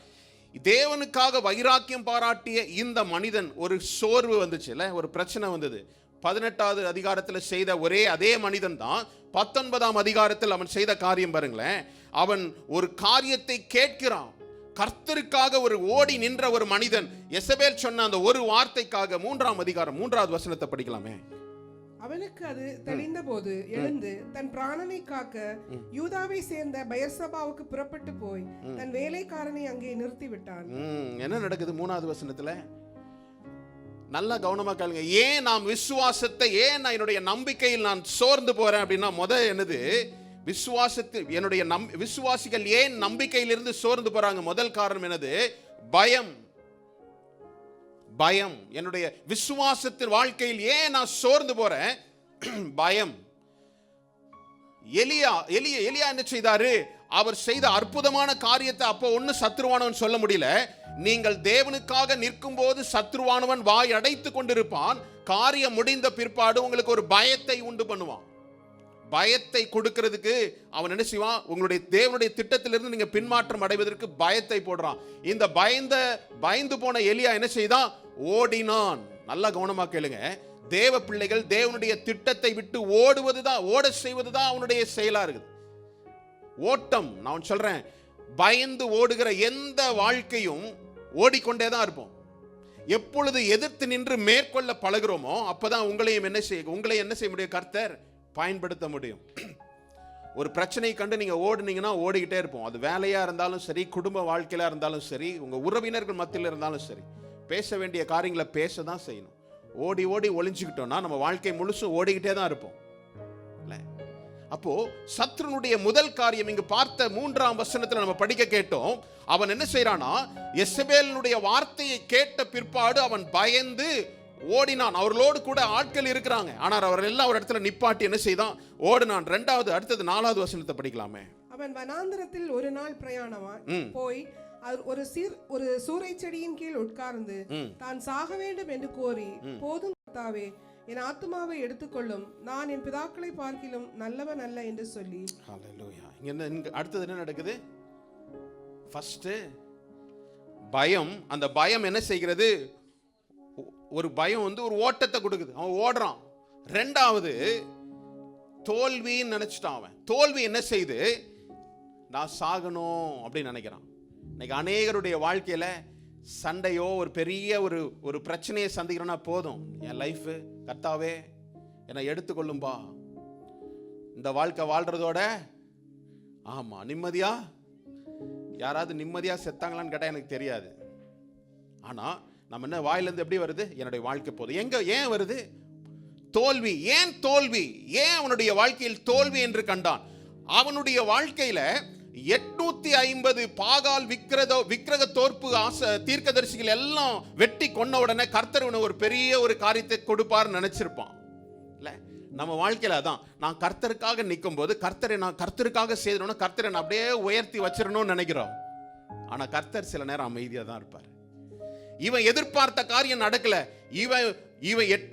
தேவனுக்காக வைராக்கியம் பாராட்டிய இந்த மனிதன் ஒரு சோர்வு வந்துச்சுல, ஒரு பிரச்சனை வந்தது. 18வது அதிகாரத்தில் செய்த அதே மனிதன் தான் 19ஆம் அதிகாரத்தில் அவன் செய்த காரியம் பாருங்களேன். அவன் ஒரு காரியத்தை கேட்கிறான், கர்த்தருக்காக ஒரு ஓடி நின்ற ஒரு மனிதன். எசபேல் சொன்ன அந்த ஒரு வார்த்தைக்காக 3ஆம் அதிகாரம் 3வது வசனத்தை படிக்கலாமே. அவனுக்கு அது தெளிந்த போது எழுந்து தன் பிராணனை காக்க யூதாவை சேர்ந்த பெயர்சபாவுக்கு புறப்பட்டு போய் தன் வேலைக்காரனை அங்கே நிறுத்தி விட்டான். என்ன நடக்குது 3வது வசனத்துல? நல்லா கவனமா கேளுங்க. ஏன் நாம் விசுவாசத்தை, ஏன் நான் என்னுடைய நம்பிக்கையில் நான் சோர்ந்து போறேன் அப்படின்னா, என்னது விசுவாசத்தில் என்னுடைய விசுவாசிகள் ஏன் நம்பிக்கையிலிருந்து சோர்ந்து போறாங்க? முதல் காரணம் என்னது? பயம். பயம். என்னுடைய விசுவாசத்தின் வாழ்க்கையில் ஏன் நான் சோர்ந்து போறேன்? பயம். எலியா என்ன செய்தாரு? அவர் செய்த அற்புதமான காரியத்தை அப்போ ஒன்னு சத்ருவானவன் சொல்ல முடியல. நீங்கள் தேவனுக்காக நிற்கும் போது சத்ருவானவன் வாய் அடைத்து கொண்டிருப்பான். காரியம் முடிந்த பிற்பாடு உங்களுக்கு ஒரு பயத்தை உண்டு பண்ணுவான். பயத்தை கொடுக்கிறதுக்கு அவன் என்ன செய்வான்? உங்களுடைய தேவனுடைய திட்டத்திலிருந்து நீங்க பின்மாற்றம் அடைவதற்கு பயத்தை போடுறான். இந்த பயந்து போன எலியா என்ன செய்தான்? ஓடினான். நல்லா கவனமா கேளுங்க. தேவ பிள்ளைகள் தேவனுடைய திட்டத்தை விட்டு ஓட செய்வதுதான் அவனுடைய செயலா இருக்குது. ஓட்டம். நான் சொல்றேன், பயந்து ஓடுகிற எந்த வாழ்க்கையும் ஓடிக்கொண்டே தான் இருப்போம். எப்பொழுது எதிர்த்து நின்று மேற்கொள்ள பழகிறோமோ அப்பதான் உங்களை என்ன செய்ய முடியும்? கர்த்தர் பயன்படுத்த முடியும். ஒரு பிரச்சனை கண்டு நீங்க ஓடுனீங்கன்னா ஓடிக்கிட்டே இருப்போம். அது வேலையா இருந்தாலும் சரி, குடும்ப வாழ்க்கையில இருந்தாலும் சரி, உங்க உறவினர்கள் மத்தியில் இருந்தாலும் சரி, பேச வேண்டிய காரியங்களை பேச தான் செய்யணும். ஓடி ஒளிஞ்சுக்கிட்டோம்னா நம்ம வாழ்க்கை முழுசும் ஓடிக்கிட்டே தான் இருப்போம். அப்போ சத்ருனுடைய முதல் காரியம் இங்கு பார்த்த 3ஆம் வசனத்துல நம்ம படிக்க கேட்டோம். அவன் என்ன செய்யறானா, எசபேலினுடைய வார்த்தையை கேட்ட பிற்பாடு அவன் பயந்து ஓடினான். அவர்களோடு கூட ஆட்கள் இருக்கிறாங்க, ஆனால் அவர் எல்லாம் ஒரு இடத்துல நிப்பாட்டி என்ன செய்தான்? ஓடினான். அடுத்தது 4வது வசனத்தை படிக்கலாமே. அவன் வனாந்தரத்தில் ஒரு நாள் பிரயாணமாய் போய் ஒரு சூரை செடியின் கீழ் உட்கார்ந்து தான் சாக வேண்டும் என்று கோரி, போதும் கர்த்தாவே, என் ஆத்துமாவை எடுத்துக்கொள்ளும், நான் என் பிதாக்களை பார்க்கிலும் நல்லவன் அல்ல என்று சொல்லி. ஹல்லேலூயா. இங்க அடுத்தது என்ன நடக்குது? ஃபர்ஸ்ட் பயம். அந்த பயம் என்ன செய்கிறது? ஒரு பயம் ஒரு ஓட்டத்தை கொடுக்குது. அவன் ஓடுறான். 2வது தோல்வின்னு நினைச்சிட்டான். அவன் தோல்வி என்ன செய்து? நான் சாகணும் அப்படின்னு நினைக்கிறான். இன்னைக்கு அநேகருடைய வாழ்க்கையில சண்டையோ ஒரு பெரிய ஒரு பிரச்சனையை சந்திக்கிறோன்னா போதும், என் லைஃப் கர்த்தாவே என்னை எடுத்துக்கொள்ளும்பா, இந்த வாழ்க்கை வாழ்றதோட ஆமா நிம்மதியா, யாராவது நிம்மதியா செத்தாங்களான்னு கேட்டா எனக்கு தெரியாது. ஆனா நம்ம என்ன வாயிலிருந்து எப்படி வருது? என்னுடைய வாழ்க்கை போதும். ஏன் வருது? தோல்வி. ஏன் தோல்வி? ஏன் அவனுடைய வாழ்க்கையில் தோல்வி என்று கண்டான்? அவனுடைய வாழ்க்கையில 850 பாகால் விக்கிரக தோற்பு தீர்க்கதரிசிகள் எல்லாம் வெட்டி கொன்ன உடனே கர்த்தர் ஒரு பெரிய ஒரு காரியத்தை கொடுப்பார் நினைச்சிருப்பான். இல்ல, நம்ம வாழ்க்கையில அதான், நான் கர்த்தருக்காக நிற்கும் போது நான் கர்த்தருக்காக செய்யணும், கர்த்தரை நான் அப்படியே உயர்த்தி வச்சிடணும்னு நினைக்கிறோம். ஆனா கர்த்தர் சில நேரம் அமைதியா தான் இருப்பார். இவன் எதிர்பார்த்த காரியம் நடக்கல.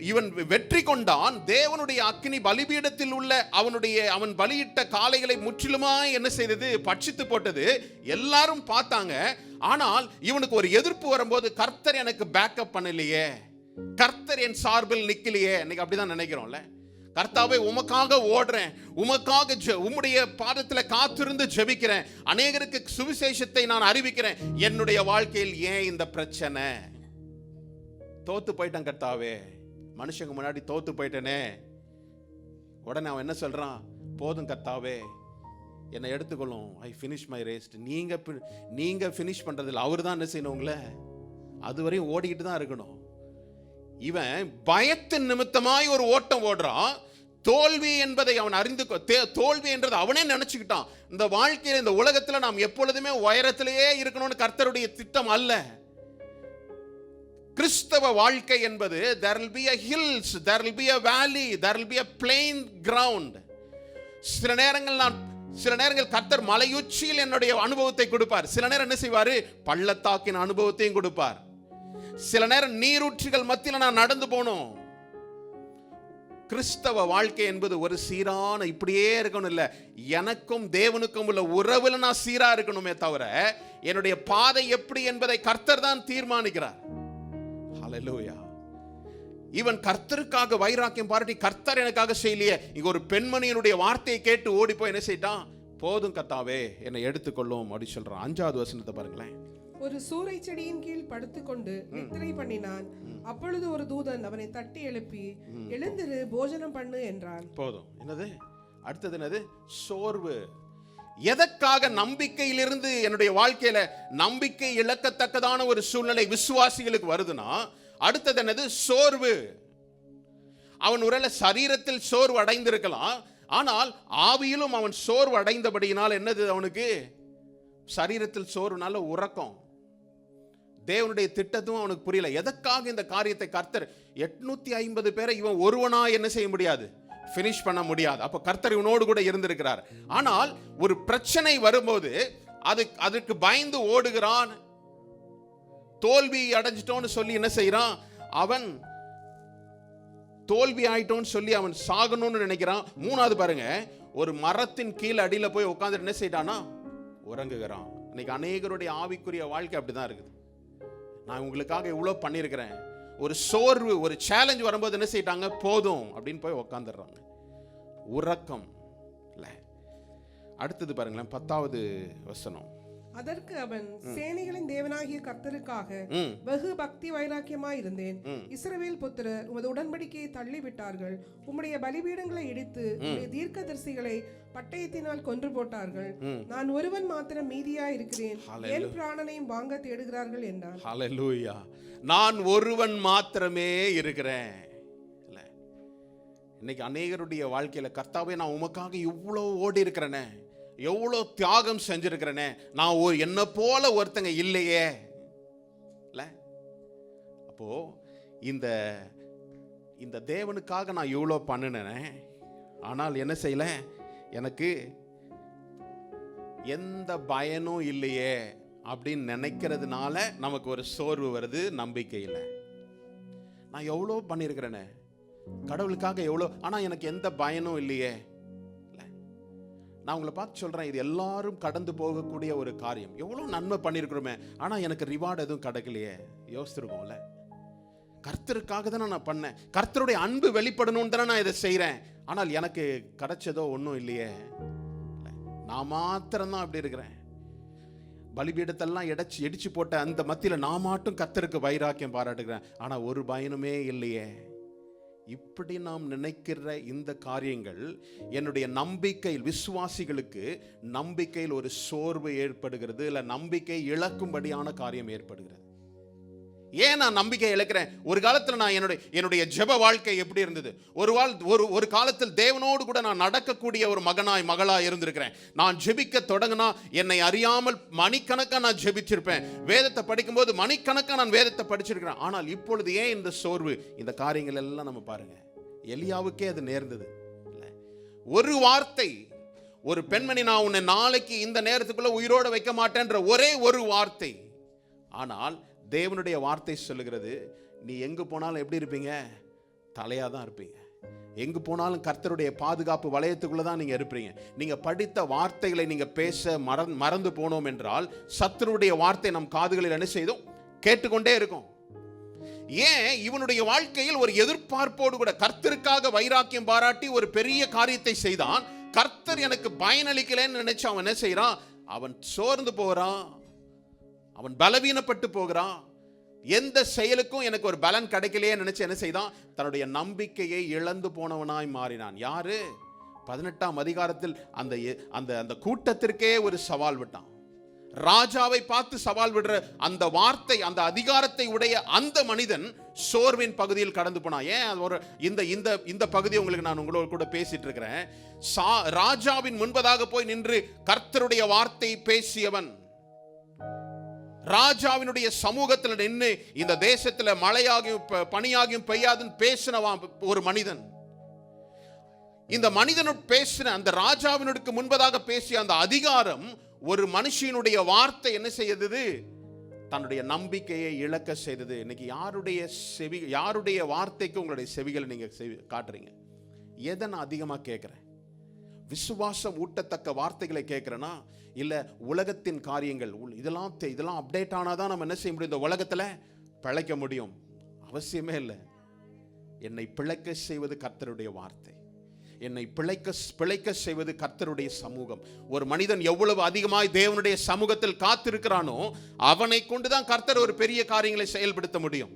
இவன் வெற்றி கொண்டான். தேவனுடைய அக்கினி பலிபீடத்தில் உள்ள அவன் பலியிட்ட காளைகளை முற்றிலுமாய் என்ன செய்தது? பட்சித்து போட்டது. எல்லாரும் பார்த்தாங்க. ஆனால் இவனுக்கு ஒரு எதிர்ப்பு வரும்போது, கர்த்தர் எனக்கு பேக்கப் பண்ணலையே, கர்த்தர் என் சார்பில் நிக்கலையே. இன்னைக்கு அப்படிதான் நினைக்கிறோம்ல. கர்த்தாவே உமக்காக ஓடுறேன், உமக்காக உம்முடைய பாதத்தில் காத்திருந்து ஜெபிக்கிறேன், அநேகருக்கு சுவிசேஷத்தை நான் அறிவிக்கிறேன். என்னுடைய வாழ்க்கையில் ஏன் இந்த பிரச்சனை? தோத்து போயிட்டேன் கர்த்தாவே, மனுஷங்க முன்னாடி தோத்து போயிட்டேனே. உடனே அவன் என்ன சொல்றான்? போதும் கர்த்தாவே, என்னை எடுத்துக்கொள்ளும், ஐ ஃபினிஷ் மை ரேஸ். நீங்க ஃபினிஷ் பண்றதில்ல, அவர் தான் என்ன செய்யணும், உங்களை அதுவரையும் ஓடிக்கிட்டு தான் இருக்கணும். இவன் பயத்தின் நிமித்தமாய் ஒரு ஓட்டம் ஓடுறான். தோல்வி என்பதை அவன் அறிந்து, தோல்வி என்றது அவனே நினைச்சுக்கிட்டான். இந்த வாழ்க்கையில், இந்த உலகத்தில் நாம் எப்பொழுதுமே உயரத்திலேயே இருக்கணும்னு கர்த்தருடைய திட்டம் அல்ல. கிறிஸ்தவ வாழ்க்கை என்பது there will be a hills, there will be a valley, there will be a plain ground. சில நேரங்கள் கர்த்தர் மலையுச்சியில் என்னுடைய அனுபவத்தை கொடுப்பார். சில நேரம் என்ன செய்வாரு? பள்ளத்தாக்கின் அனுபவத்தையும் கொடுப்பார். சில நேரம் நீரூற்றுகள் மத்தியில் நான் நடந்து போனோம். கிறிஸ்தவ வாழ்க்கை என்பது ஒரு சீரான இப்படியே இருக்கணும் இல்ல, எனக்கும் தேவனுக்கும் உள்ள உறவுல நான் சீரா இருக்கணுமே தவிர என்னுடைய பாதை எப்படி என்பதை கர்த்தர் தான் தீர்மானிக்கிறார். ஹல்லேலூயா. இவன் கர்த்தருக்காக வைராக்கியம் பாராட்டி, கர்த்தர் எனக்காக செய்யலையே. இங்க ஒரு பெண்மணியினுடைய வார்த்தையை கேட்டு ஓடி போய் என்ன செய்தான்? போதும் கர்த்தாவே, என்னை எடுத்துக்கொள்ளும் அப்படி சொல்றான். 5வது வசனத்தை பாருங்களேன். ஒரு சூரை செடியின் கீழ் படுத்துக்கொண்டு நித்திரை பண்ணினான். அப்பொழுது ஒரு தூதன் அவனை தட்டி எழுப்பி, எழுந்திரு, போஜனம் பண்ணு என்றான். போதும். என்னது அடுத்தது? என்னது? சோர்வு. எதற்காக நம்பிக்கையிலிருந்து என்னுடைய வாழ்க்கையில நம்பிக்கை இழக்கத்தக்கதான ஒரு சூழ்நிலை விசுவாசிகளுக்கு வருதுன்னா, அடுத்தது என்னது? சோர்வு. அவன் ஒருவேளை சரீரத்தில் சோர்வு அடைந்திருக்கலாம், ஆனால் ஆவியிலும் அவன் சோர்வு அடைந்தபடியினால் என்னது அவனுக்கு? சரீரத்தில் சோர்வுனால உறக்கம். தேவனுடைய திட்டத்தும் அவனுக்கு புரியல. எதற்காக இந்த காரியத்தை கர்த்தர் 850 பேரை இவன் ஒருவனா என்ன செய்ய முடியாது? ஃபினிஷ் பண்ண முடியாது. அப்ப கர்த்தர் இவனோடு கூட இருந்திருக்கிறார். ஆனால் ஒரு பிரச்சனை வரும்போது அதுக்கு பயந்து ஓடுகிறான். தோல்வி அடைஞ்சிட்டோன்னு சொல்லி என்ன செய்யறான்? அவன் தோல்வி ஆயிட்டோன்னு சொல்லி அவன் சாகணும்னு நினைக்கிறான். 3வது பாருங்க, ஒரு மரத்தின் கீழ் அடியில போய் உட்கார்ந்து என்ன செய்யறானா? உறங்குகிறான். இன்னைக்கு அநேகருடைய ஆவிக்குரிய வாழ்க்கை அப்படிதான் இருக்குது. நான் உங்களுக்காக இவ்வளவு பண்ணியிருக்கிறேன், ஒரு சோர்வு, ஒரு சேலஞ்ச் வரும்போது என்ன செய்யிட்டாங்க? போதும் அப்படின்னு போய் உட்காந்துடுறாங்க. உறக்கம் இல்ல. அடுத்தது பாருங்களேன், 10வது வசனம். அதற்கு அவன், சேனைகளின் தேவனாகிய கர்த்தருக்காக வெகு பக்தி வைராக்கியமாய் இருந்தேன். இஸ்ரவேல் புத்திரர் உமது உடன்படிக்கையை தள்ளிவிட்டார்கள், உம்முடைய பலிபீடங்களை இடித்து உம்முடைய தீர்க்கதரிசிகளை பட்டயத்தினால் கொன்று போட்டார்கள். நான் ஒருவன் மாத்திரம் மீதியா இருக்கிறேன், என் பிராணனையும் வாங்க தேடுகிறார்கள் என்றான். ஹல்லேலூயா. நான் ஒருவன் மாத்திரமே இருக்கிறேன். இன்னைக்கு அநேகருடைய வாழ்க்கையில, கர்த்தாவே நான் உமக்காக இவ்வளவு ஓடி இருக்கிறேனே, எவ்வளோ தியாகம் செஞ்சிருக்கிறேனே, நான் என்ன போல ஒருத்தங்க இல்லையே. அப்போ இந்த தேவனுக்காக நான் இவ்வளோ பண்ணினேன், ஆனால் என்ன செய்யல? எனக்கு எந்த பயனும் இல்லையே அப்படின்னு நினைக்கிறதுனால நமக்கு ஒரு சோர்வு வருது. நம்பிக்கையில் நான் எவ்வளோ பண்ணியிருக்கிறேனே, கடவுளுக்காக எவ்வளோ, ஆனால் எனக்கு எந்த பயனும் இல்லையே. நான் உங்களை பார்த்து சொல்றேன், இது எல்லாரும் கடந்து போகக்கூடிய ஒரு காரியம். எவ்வளோ நன்மை பண்ணியிருக்கிறோமே, ஆனால் எனக்கு ரிவார்டு எதுவும் கிடைக்கலையே. யோசிச்சிருக்கோம்ல, கர்த்தருக்காக தானே நான் பண்ணேன், கர்த்தருடைய அன்பு வெளிப்படணும்னு தானே நான் இதை செய்கிறேன், ஆனால் எனக்கு கிடைச்சதோ ஒன்றும் இல்லையே. நான் மாத்திரம்தான் அப்படி இருக்கிறேன். பலிபீடத்தெல்லாம் இடிச்சு போட்ட அந்த மத்தியில் நான் மட்டும் கர்த்தருக்கு வைராக்கியம் பாராட்டுகிறேன், ஆனால் ஒரு பயனுமே இல்லையே. இப்படி நாம் நினைக்கிற இந்த காரியங்கள் என்னுடைய நம்பிக்கையில், விசுவாசிகளுக்கு நம்பிக்கையில் ஒரு சோர்வு ஏற்படுகிறது, இல்லை நம்பிக்கை இழக்கும்படியான காரியம் ஏற்படுகிறது. ஏன் நான் நம்பிக்கை இழக்கிறேன்? ஒரு காலத்தில் நான் என்னுடைய ஜெப வாழ்க்கை எப்படி இருந்தது? ஒரு காலத்தில் தேவனோடு கூட நான் நடக்கக்கூடிய ஒரு மகளாய் இருந்திருக்கிறேன். நான் ஜெபிக்க தொடங்கினா என்னை அறியாமல் மணிக்கணக்காக நான் ஜெபிச்சிருப்பேன். வேதத்தை படிக்கும்போது மணிக்கணக்காக நான் வேதத்தை படிச்சிருக்கிறேன். ஆனால் இப்பொழுது ஏன் இந்த சோர்வு? இந்த காரியங்கள் எல்லாம் நம்ம பாருங்க, எலியாவுக்கே அது நேர்ந்தது. ஒரு வார்த்தை, ஒரு பெண்மணி, நான் உன்னை நாளைக்கு இந்த நேரத்துக்குள்ள உயிரோட வைக்க மாட்டேன்ற ஒரே ஒரு வார்த்தை. ஆனால் தேவனுடைய வார்த்தை சொல்லுகிறது, நீ எங்கு போனாலும் எப்படி இருப்பீங்க? தலையா தான் இருப்பீங்க. எங்கு போனாலும் கர்த்தருடைய பாதுகாப்பு வளையத்துக்குள்ள தான் நீங்க இருப்பீங்க. நீங்க படித்த வார்த்தைகளை நீங்க பேச மறந்து போனோம் என்றால் சத்துருடைய வார்த்தை நம் காதுகளில் என்ன செய்தோம்? கேட்டுக்கொண்டே இருக்கும். ஏன் இவனுடைய வாழ்க்கையில் ஒரு எதிர்பார்ப்போடு கூட கர்த்தருக்காக வைராக்கியம் பாராட்டி ஒரு பெரிய காரியத்தை செய்தான். கர்த்தர் எனக்கு பயனளிக்கலன்னு நினைச்சு அவன் என்ன செய்யறான்? அவன் சோர்ந்து போகிறான், அவன் பலவீனப்பட்டு போகிறான். எந்த செயலுக்கும் எனக்கு ஒரு பலன் கிடைக்கலையே நினைச்சு என்ன செய்தான்? தன்னுடைய நம்பிக்கையை இழந்து போனவனாய் மாறினான். யாரு? 18ஆம் அதிகாரத்தில் அந்த கூட்டத்திற்கே ஒரு சவால் விட்டான். ராஜாவை பார்த்து சவால் விடுற அந்த வார்த்தை, அந்த அதிகாரத்தை உடைய அந்த மனிதன் சோர்வின் பகுதியில் கடந்து போனான். ஏன் ஒரு இந்த பகுதி உங்களுக்கு நான் உங்களோட கூட பேசிட்டு இருக்கிறேன். ராஜாவின் முன்பதாக போய் நின்று கர்த்தருடைய வார்த்தை பேசியவன், ராஜாவினுடைய சமூகத்தில் நின்று இந்த தேசத்துல மழையாகியும் பனியாகியும் பெய்யாதுன்னு பேசினவான் ஒரு மனிதன். இந்த மனிதனுக்கு பேசின அந்த ராஜாவினுக்கு முன்பதாக பேசிய அந்த அதிகாரம் ஒரு மனுஷனுடைய வார்த்தை என்ன செய்தது? தன்னுடைய நம்பிக்கையை இழக்க செய்தது. இன்னைக்கு யாருடைய வார்த்தைக்கு உங்களுடைய செவிகளை நீங்க காட்டுறீங்க? எதை நான் அதிகமா கேட்கிறேன்? விசுவாசம் ஊட்டத்தக்க வார்த்தைகளை கேட்கிறேனா, இல்ல உலகத்தின் காரியங்கள்? இதெல்லாம் அப்டேட் ஆனாதான் நம்ம என்ன செய்ய முடியும்? இந்த உலகத்துல பிழைக்க முடியும்? அவசியமே இல்லை. என்னை பிழைக்க செய்வது கர்த்தருடைய வார்த்தை, என்னை பிழைக்க செய்வது கர்த்தருடைய சமூகம். ஒரு மனிதன் எவ்வளவு அதிகமாய் தேவனுடைய சமூகத்தில் காத்திருக்கிறானோ அவனை கொண்டுதான் கர்த்தர் ஒரு பெரிய காரியங்களை செயல்படுத்த முடியும்.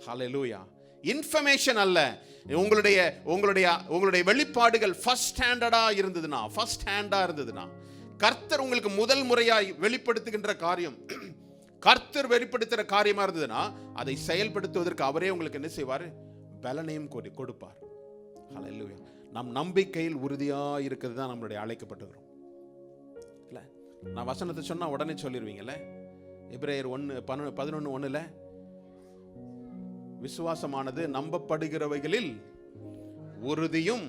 ஹல்லேலூயா. இன்ஃபர்மேஷன் அல்ல, உங்களுடைய வெளிப்பாடுகள் ஃபர்ஸ்ட் ஹேண்டா இருந்ததுன்னா, கர்த்தர் உங்களுக்கு முதல் முறையாய் வெளிப்படுத்துகின்ற காரியம், கர்த்தர் வெளிப்படுத்துகிற காரியமா இருந்ததுன்னா அதை செயல்படுத்துவதற்கு அவரே உங்களுக்கு என்ன செய்வார்? பலனையும் கொடுப்பார். ஹல்லேலூயா. நம் நம்பிக்கையில் உறுதியா இருக்கிறது தான் நம்மளுடைய அழைக்கப்பட்டிருக்கிறோம். இல்ல, நான் வசனத்தை சொன்னா உடனே சொல்லிடுவீங்கல்ல. எபிரேயர் 11:1 விசுவாசமானது நம்பப்படுகிறவைகளில் உறுதியும்.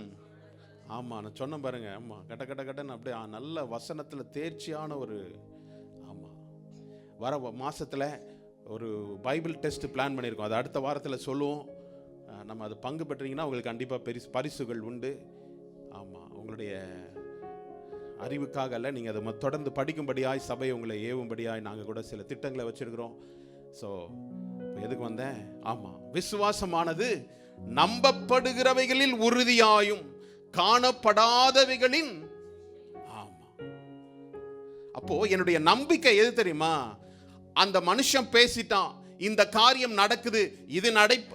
ஆமா, நான் சொன்ன பாருங்க. ஆமா, கட்டன்னு அப்படியே நல்ல வசனத்துல தேர்ச்சியான ஒரு. ஆமா, வர மாசத்துல ஒரு பைபிள் டெஸ்ட் பிளான் பண்ணியிருக்கோம். அது அடுத்த வாரத்தில் சொல்லுவோம். நம்ம அது பங்கு பெற்றீங்கன்னா உங்களுக்கு கண்டிப்பாக பரிசுகள் உண்டு. ஆமாம், உங்களுடைய அறிவுக்காக அல்ல, நீங்கள் அதை தொடர்ந்து படிக்கும்படியாய் சபை உங்களை ஏவும்படியாய் நாங்கள் கூட சில திட்டங்களை வச்சிருக்கிறோம். ஸோ எதுக்கு வந்தேன்? ஆமாம், விசுவாசமானது நம்பப்படுகிறவைகளில் உறுதியாயும் காணப்படாதவைகளின். ஆமாம், அப்போ என்னுடைய நம்பிக்கை எது தெரியுமா? அந்த மனுஷன் பேசிட்டான், இந்த காரியம் நடக்குது,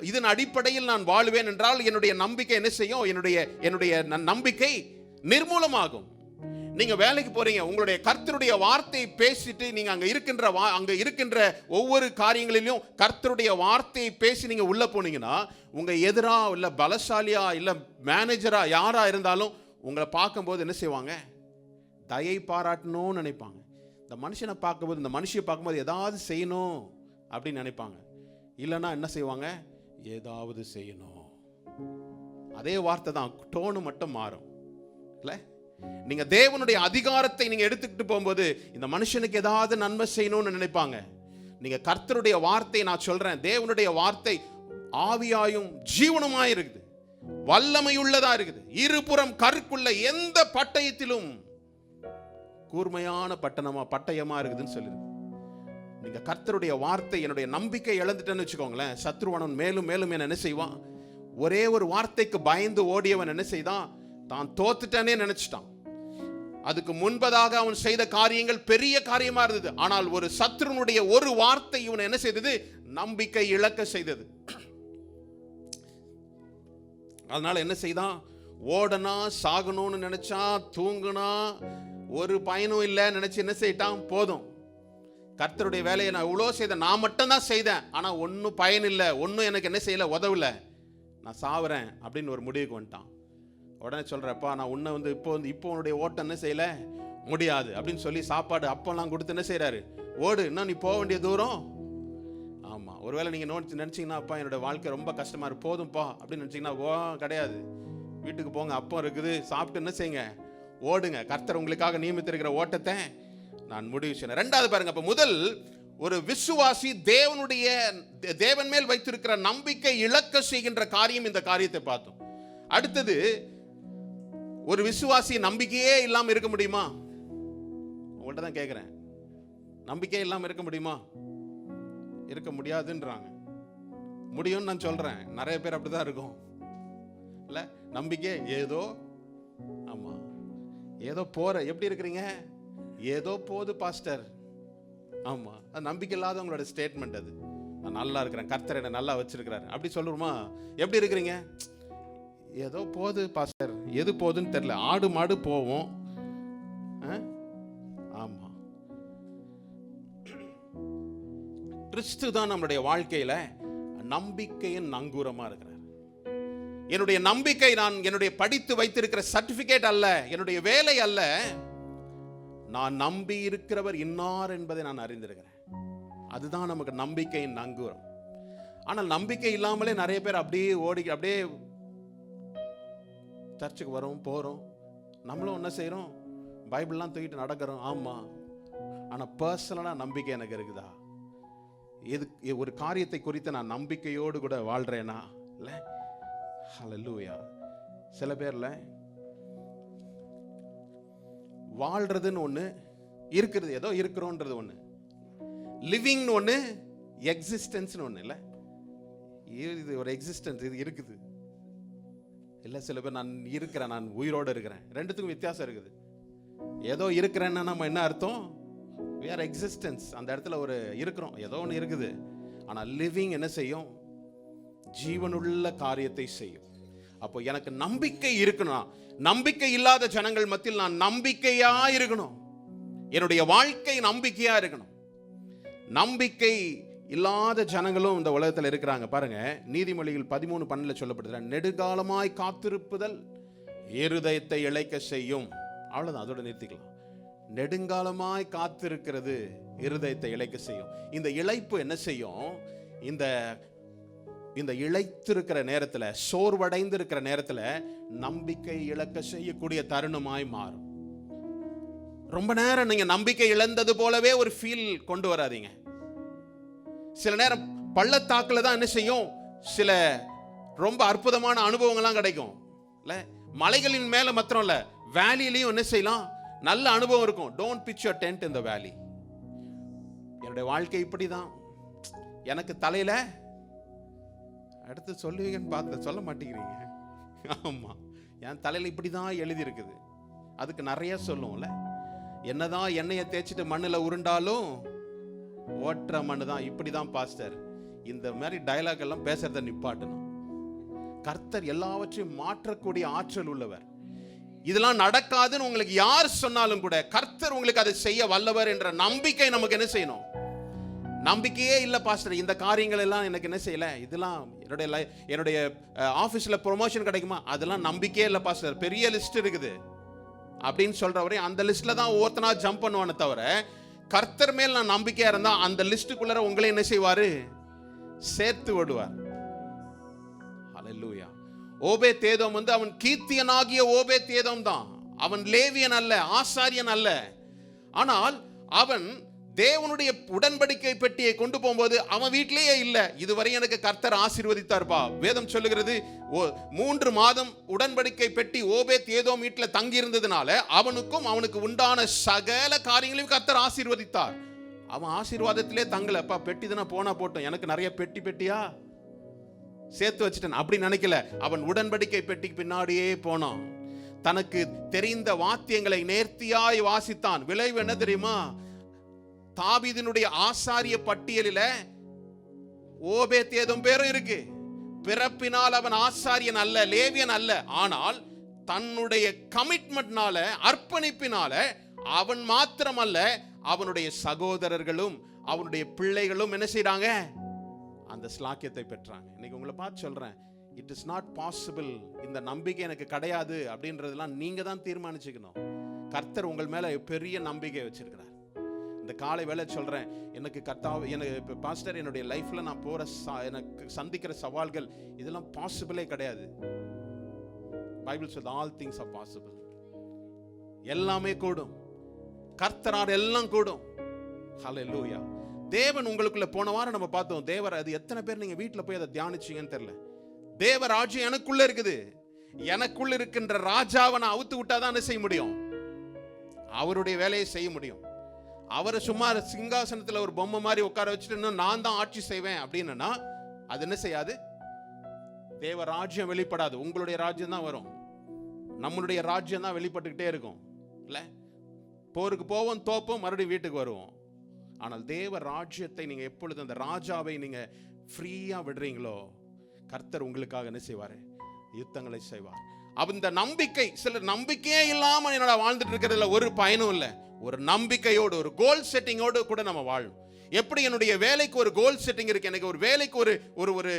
இதன் அடிப்படையில் நான் வாழ்வேன் என்றால் என்னுடைய நம்பிக்கை என்ன செய்யும்? என்னுடைய நம்பிக்கை நிர்மூலமாகும். நீங்க வேலைக்கு போறீங்க, உங்களுடைய கர்த்தருடைய வார்த்தையை பேசிட்டு நீங்க அங்க இருக்கின்ற ஒவ்வொரு காரியங்களிலும் கர்த்தருடைய வார்த்தையை பேசி நீங்க உள்ள போனீங்கன்னா, உங்க எதிரா இல்ல பலசாலியா இல்ல மேனேஜரா யாரா இருந்தாலும் உங்களை பார்க்கும்போது என்ன செய்வாங்க? தயை பாராட்டணும்னு நினைப்பாங்க. இந்த மனுஷனை பார்க்கும்போது, இந்த மனுஷியை பார்க்கும்போது ஏதாவது செய்யணும் அப்படின்னு நினைப்பாங்க. இல்லைன்னா என்ன செய்வாங்க? ஏதாவது செய்யணும். அதே வார்த்தை தான், டோனு மட்டும் மாறும். இல்லை, நீங்க தேவனுடைய அதிகாரத்தை நீங்க எடுத்துக்கிட்டு போகும்போது இந்த மனுஷனுக்கு ஏதாவது நன்மை செய்யணும்னு நினைப்பாங்க. நீங்க கர்த்தருடைய வார்த்தை, நான் சொல்றேன், தேவனுடைய வார்த்தை ஆவியாயும் ஜீவனுமாய் இருக்குது, வல்லமையுள்ளதா இருக்குது, இருபுறம் கருக்குள்ள எந்த பட்டயத்திலும் கூர்மையான பட்டயமா இருக்குதுன்னு சொல்லிருக்கு. நீங்க கர்த்தருடைய வார்த்தை, என்னுடைய நம்பிக்கை இழந்துட்டேன்னு வச்சுக்கோங்களேன், சத்ருவனன் மேலும் மேலும் என்ன செய்வான்? ஒரே ஒரு வார்த்தைக்கு பயந்து ஓடியவன் என்ன செய்தான்? தான் தோத்துட்டேனே நினைச்சிட்டான். அதுக்கு முன்பதாக அவன் செய்த காரியங்கள் பெரிய காரியமா இருந்தது. ஆனால் ஒரு சத்ருனுடைய ஒரு வார்த்தை இவன் என்ன செய்தது? நம்பிக்கை இழக்க செய்தது. அதனால என்ன செய்தான்? ஓடனா, சாகணும்னு நினைச்சா, தூங்குனா, ஒரு பயனும் இல்லை நினைச்சு என்ன செய்யிட்டான்? போதும், கர்த்தருடைய வேலையை நான் இவ்வளோ செய்தேன், நான் மட்டும்தான் செய்தேன், ஆனால் ஒன்றும் பயன் இல்லை, ஒன்றும் எனக்கு என்ன செய்யலை, உதவல, நான் சாவுறேன் அப்படின்னு ஒரு முடிவுக்கு வந்துட்டான். உடனே சொல்கிறப்பா, நான் உன்னை இப்போ உன்னுடைய ஓட்டம் என்ன செய்யலை, முடியாது அப்படின்னு சொல்லி சாப்பாடு அப்பெல்லாம் கொடுத்து என்ன செய்கிறாரு? ஓடு, இன்னும் நீ போக வேண்டிய தூரம். ஆமாம், ஒருவேளை நீங்கள் நினச்சிங்கன்னா, அப்பா என்னோட வாழ்க்கை ரொம்ப கஷ்டமாக இருக்கு, போதும்ப்பா அப்படின்னு நினச்சிங்கன்னா, கிடையாது, வீட்டுக்கு போங்க, அப்பம் இருக்குது, சாப்பிட்டு என்ன செய்யுங்க, ஓடுங்க, கர்த்தர் உங்களுக்காக நியமித்திருக்கிற ஓட்டத்தை நான் முடிவு செய்யணும். ரெண்டாவது பாருங்க, அப்ப முதல் ஒரு விசுவாசி தேவன் மேல் வைத்திருக்கிற நம்பிக்கை இழக்க செய்கின்ற காரியம், இந்த காரியத்தை பார்த்தோம். அடுத்தது, ஒரு விசுவாசி நம்பிக்கையே இல்லாம இருக்க முடியுமா? உங்கள்கிட்ட தான் கேட்கிறேன். நம்பிக்கையே இல்லாம இருக்க முடியுமா? இருக்க முடியாதுன்றாங்க. முடியும்னு நான் சொல்றேன். நிறைய பேர் அப்படிதான் இருக்கும் இல்ல, நம்பிக்கை ஏதோ, ஆமா ஏதோ போற. எப்படி இருக்கிறீங்க? ஏதோ போது பாஸ்டர். ஆமா, அது நம்பிக்கை இல்லாதவங்களோட ஸ்டேட்மெண்ட். அது நான் நல்லா இருக்கிறேன், கர்த்தர் என்ன நல்லா வச்சிருக்கிறாரு அப்படி சொல்லுமா? எப்படி இருக்கிறீங்க? ஏதோ போது பாஸ்டர். எது போகுதுன்னு தெரியல. ஆடு மாடு போவோம். ஆமா, கிறிஸ்து தான் நம்முடைய வாழ்க்கையில நம்பிக்கையின் நங்கூரமா இருக்கிறார். என்னுடைய நம்பிக்கை நான் என்னுடைய படித்து வைத்திருக்கிற சர்டிபிகேட் அல்ல, என்னுடைய வேலை அல்ல. நான் நம்பி இருக்கிறவர் இன்னார் என்பதை நான் அறிந்திருக்கிறேன். அதுதான் நமக்கு நம்பிக்கையின் நங்கூரம். ஆனால் நம்பிக்கை இல்லாமலே நிறைய பேர் அப்படியே ஓடி அப்படியே சர்ச்சுக்கு வரோம், போறோம், நம்மளும் என்ன செய்யறோம்? பைபிள்லாம் தூக்கிட்டு நடக்கிறோம். ஆமா, ஆனா பர்சனலா நம்பிக்கை எனக்கு இருக்குதா? ஒரு காரியத்தை குறித்து நான் நம்பிக்கையோடு கூட வாழ்றேனா? இல்ல. ஹல்லேலூயா. சில பேர்ல வாழ்றதுன்னு ஒண்ணு, இருக்கிறது ஏதோ இருக்கிறோன்றது ஒண்ணு, லிவிங்னு ஒண்ணு, எக்ஸிஸ்டன்ஸ்னு ஒண்ணு. இல்ல, இது ஒரு எக்ஸிஸ்டன்ஸ், இது இருக்குது. இல்ல, சில பேர் நான் இருக்கிறேன், நான் உயிரோடு இருக்கிறேன். ரெண்டுத்துக்கும் வித்தியாசம் இருக்குது. ஏதோ இருக்கிறேன்னா நம்ம என்ன அர்த்தம்? we are existence. அந்த இடத்துல ஒரு இருக்கிறோம், ஏதோ ஒன்று இருக்குது. ஆனால் லிவிங் என்ன செய்யும்? ஜீவனுள்ள காரியத்தை செய்யும். அப்போ எனக்கு நம்பிக்கை இருக்கணும். நம்பிக்கை இல்லாத ஜனங்கள் மத்தியில் நான் நம்பிக்கையா இருக்கணும். என்னுடைய வாழ்க்கை நம்பிக்கையா இருக்கணும். நம்பிக்கை இல்லாத ஜனங்களும் இந்த உலகத்தில் இருக்கிறாங்க. பாருங்க, நீதிமொழிகள் 13:12 சொல்லப்படுது, நெடுகாலமாய் காத்திருப்புதல் இருதயத்தை இளைக்க செய்யும். அவ்வளவுதான், அதோட நிறுத்திக்கலாம். நெடுங்காலமாய் காத்திருக்கிறது இருதயத்தை இளைக்க செய்யும். இந்த இளைப்பு என்ன செய்யும்? இந்த இளைத்திருக்கிற நேரத்தில், சோர்வடைந்து இருக்கிற நேரத்தில் நம்பிக்கை இழக்க செய்யக்கூடிய தருணமாய் மாறும். ரொம்ப நேரம் நீங்க நம்பிக்கை இழந்தது போலவே ஒரு ஃபீல் கொண்டு வராதீங்க. சில நேரம் பள்ளத்தாக்குல தான் என்ன செய்யும்? சில ரொம்ப அற்புதமான அனுபவங்கள்லாம் கிடைக்கும். இல்ல, மலைகளின் மேல மாத்திரம் இல்ல, வேலியிலையும் என்ன செய்யலாம்? நல்ல அனுபவம் இருக்கும். டோன்ட் பிட்ச் யுவர் டென்ட் இன் தி வேலி. என்னுடைய வாழ்க்கை இப்படிதான், எனக்கு தலையில அடுத்து சொல்லுவீங்கன்னு பார்த்து சொல்ல மாட்டேங்கிறீங்க. ஆமா, என் தலையில இப்படிதான் எழுதி இருக்குது. அதுக்கு நிறைய சொல்லுவோம்ல, என்னதான் எண்ணெயை தேய்ச்சிட்டு மண்ணில் உருண்டாலும் ஓட்டுற மண்ணு தான். இப்படிதான் பாஸ்டர். இந்த மாதிரி டயலாக் எல்லாம் பேசுறத நிப்பாட்டணும். கர்த்தர் எல்லாவற்றையும் மாற்றக்கூடிய ஆற்றல் உள்ளவர். இதெல்லாம் நடக்காதுன்னு உங்களுக்கு யார் சொன்னாலும் கூட கர்த்தர் உங்களுக்கு அதை செய்ய வல்லவர் என்ற நம்பிக்கை நமக்கு என்ன செய்யணும்? நம்பிக்கையே இல்லை பாஸ்டர், இந்த காரியங்கள் எல்லாம் எனக்கு என்ன செய்யல, இதெல்லாம் என்னுடைய ஆஃபீஸில் ப்ரொமோஷன் கிடைக்குமா, அதெல்லாம் நம்பிக்கையே இல்லை பாஸ்டர், பெரிய லிஸ்ட் இருக்குது அப்படின்னு சொல்றவரே அந்த லிஸ்ட்ல தான் ஒவ்வொருத்தனா ஜம்ப் பண்ணுவானே தவிர, கர்த்தர் மேல் நான் நம்பிக்கையா இருந்தா அந்த லிஸ்டுக்குள்ள உங்களை என்ன செய்வாரு? சேர்த்து விடுவார். ஹல்லேலூயா. ஓபேத்-ஏதோம் அவன் கீர்த்தியனாகிய ஓபேத்-ஏதோம் தான். அவன் லேவியன் அல்ல, ஆசாரியன் அல்ல. ஆனால் அவன் தேவனுடைய உடன்படிக்கை பெட்டியை கொண்டு போகும்போது அவன் வீட்டிலேயே இல்ல. இதுவரை எனக்கு கர்த்தர் ஆசீர்வதித்தார்ப்பா. வேதம் சொல்லுகிறது 3 மாதம் உடன்படிக்கை பெட்டி ஓபேத்-ஏதோம் வீட்டில் தங்கி இருந்ததுனால அவனுக்கும் அவனுக்கு உண்டான சகல காரியங்களையும் கர்த்தர் ஆசீர்வதித்தார். அவன் ஆசீர்வாதத்திலே தங்கலப்பா. பெட்டி தானே போனா போட்டோம், எனக்கு நிறைய பெட்டியா சேர்த்து வச்சுட்டேன் அப்படி நினைக்கல. அவன் உடன்படிக்கை பெட்டிக்கு பின்னாடியே போனான். தனக்கு தெரிந்த வாத்தியங்களை நேர்த்தியாய் வாசித்தான். விளைவு என்ன தெரியுமா? தாவீதினுடைய ஆசாரிய பட்டியலில் ஓபேத்-ஏதோம் பேரும் இருக்கு. பிறப்பினால் அவன் ஆசாரியன் அல்ல, லேவியன் அல்ல. ஆனால் தன்னுடைய கமிட்மெண்ட்னால, அர்ப்பணிப்பினால அவன் மாத்திரமல்ல, அவனுடைய சகோதரர்களும் அவனுடைய பிள்ளைகளும் என்ன செய்றாங்க? அந்த ஸ்லாக்கியத்தை பெற்றாங்க. இன்னைக்கு உங்களை பார்த்து சொல்றேன், இட் இஸ் நாட் பாசிபிள், இந்த நம்பிக்கை எனக்கு கிடையாது அப்படின்றதெல்லாம் நீங்க தான் தீர்மானிச்சுக்கணும். கர்த்தர் உங்கள் மேல பெரிய நம்பிக்கை வச்சிருக்கிறார். இந்த காலை வேளை சொல்றேன், எனக்கு கர்த்தாவே, எனக்கு பாஸ்டர், என்னுடைய லைஃப்ல நான் போற எனக்கு சந்திக்கிற சவால்கள் இதெல்லாம் பாசிபிளே கிடையாது. பைபிள் சொல்லுது ஆல் திங்ஸ் ஆர் பாசிபிள். எல்லாமே கூடும், கர்த்தரால் எல்லாம் கூடும். ஹல்லேலூயா. தேவன் உங்களுக்குள்ள போன வாரம் நம்ம பார்த்தோம். தேவர், அது எத்தனை பேர் நீங்க வீட்டில் போய் அதை தியானிச்சீங்கன்னு தெரியல. தேவ ராஜ்யம் எனக்குள்ள இருக்குது. எனக்குள்ள இருக்கின்ற ராஜாவை நான் அவுத்து விட்டாதான் என்ன செய்ய முடியும்? அவருடைய வேலையை செய்ய முடியும். அவரை சும்மா சிங்காசனத்தில் ஒரு பொம்மை மாதிரி உட்கார வச்சுட்டு நான் தான் ஆட்சி செய்வேன் அப்படின்னா அது என்ன செய்யாது? தேவ ராஜ்யம் வெளிப்படாது. உங்களுடைய ராஜ்யம் தான் வரும், நம்மளுடைய ராஜ்யம் தான் வெளிப்பட்டுக்கிட்டே இருக்கும். இல்ல, போருக்கு போவோம், தோப்போம், மறுபடியும் வீட்டுக்கு வருவோம். ஆனால் தேவ ராஜ்யத்தை நீங்க எப்பொழுது அந்த ராஜாவை நீங்க ஃப்ரீயா விடுறீங்களோ, கர்த்தர் உங்களுக்காக என்ன செய்வாரு? யுத்தங்களை செய்வார். அந்த நம்பிக்கை, சிலர் நம்பிக்கையே இல்லாம என்னோட வாழ்ந்துட்டு இருக்கிறதுல ஒரு பயனும் இல்லை. ஒரு நம்பிக்கையோடு, ஒரு கோல் செட்டிங்கோடு கூட நம்ம வாழணும். எப்படி என்னுடைய வேலைக்கு ஒரு கோல் செட்டிங் இருக்கு, எனக்கு ஒரு வேலைக்கு ஒரு ஒரு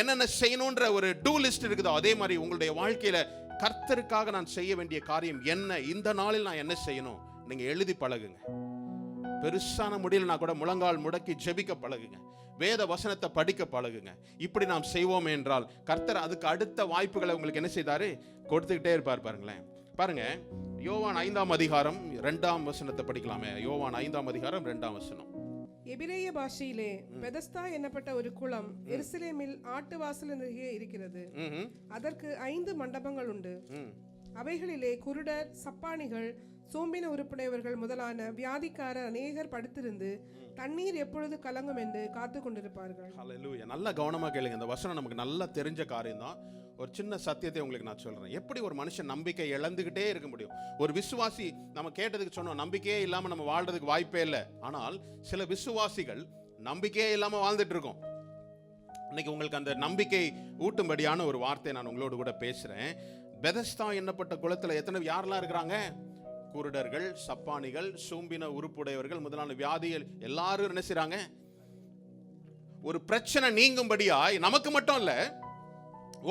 என்னென்ன செய்யணுன்ற ஒரு டூ லிஸ்ட் இருக்குதோ, அதே மாதிரி உங்களுடைய வாழ்க்கையில கர்த்தருக்காக நான் செய்ய வேண்டிய காரியம் என்ன, இந்த நாளில் நான் என்ன செய்யணும், நீங்க எழுதி பழகுங்க. பெருசான முடியலனா கூட முழங்கால் முடக்கி ஜெபிக்க பழகுங்க, வேத வசனத்தை படிக்க பழகுங்க. இப்படி நாம் செய்வோம் என்றால் கர்த்தர் அதுக்கு அடுத்த வாய்ப்புகளை உங்களுக்கு என்ன செய்தாரு? கொடுத்துக்கிட்டே இருப்பார். பாருங்களேன், பாருங்க, யோவான் 5ஆம் அதிகாரம் 2ஆம் வசனத்தை படிக்கலாமே. யோவான் 5ஆம் அதிகாரம் 2ஆம் வசனம். எபிரேய பாஷையிலே பெதஸ்தா என்னப்பட்ட ஒரு குளம் எருசலேமில் ஆட்டு வாசல் அருகே இருக்கிறது. அதற்கு 5 மண்டபங்கள் உண்டு. அவைகளிலே குருடர், சப்பானிகள், சோம்பின உறுப்புடையவர்கள் முதலான வியாதிக்காரர் அநேகர் படுத்திருந்து தண்ணீர் எப்பொழுது கலங்கும் என்று காத்து கொண்டிருப்பார்கள். ஹல்லேலூயா. நல்ல கவனமா கேளுங்க. இந்த வசனம் நமக்கு நல்லா தெரிஞ்ச காரியம் தான். ஒரு சின்ன சத்தியத்தை உங்களுக்கு நான் சொல்றேன். எப்படி ஒரு மனுஷன் நம்பிக்கை இழந்துகிட்டே இருக்க முடியும்? ஒரு விசுவாசி, நம்ம கேட்டதுக்கு சொன்னோம், நம்பிக்கையே இல்லாம நம்ம வாழ்றதுக்கு வாய்ப்பே இல்லை. ஆனால் சில விசுவாசிகள் நம்பிக்கையே இல்லாம வாழ்ந்துட்டு இருக்கோம். இன்னைக்கு உங்களுக்கு அந்த நம்பிக்கை ஊட்டும்படியான ஒரு வார்த்தையை நான் உங்களோடு கூட பேசுறேன். பெதஸ்தா என்னப்பட்ட குளத்துல யாரெல்லாம் இருக்கிறாங்க? குருடர்கள், சப்பானிகள், சூம்பின உறுப்புடையவர்கள் முதலான வியாதிகள் எல்லாரும் என்ன செய்றாங்க? ஒரு பிரச்சனை நீங்கும்படியாய், நமக்கு மட்டும் இல்ல,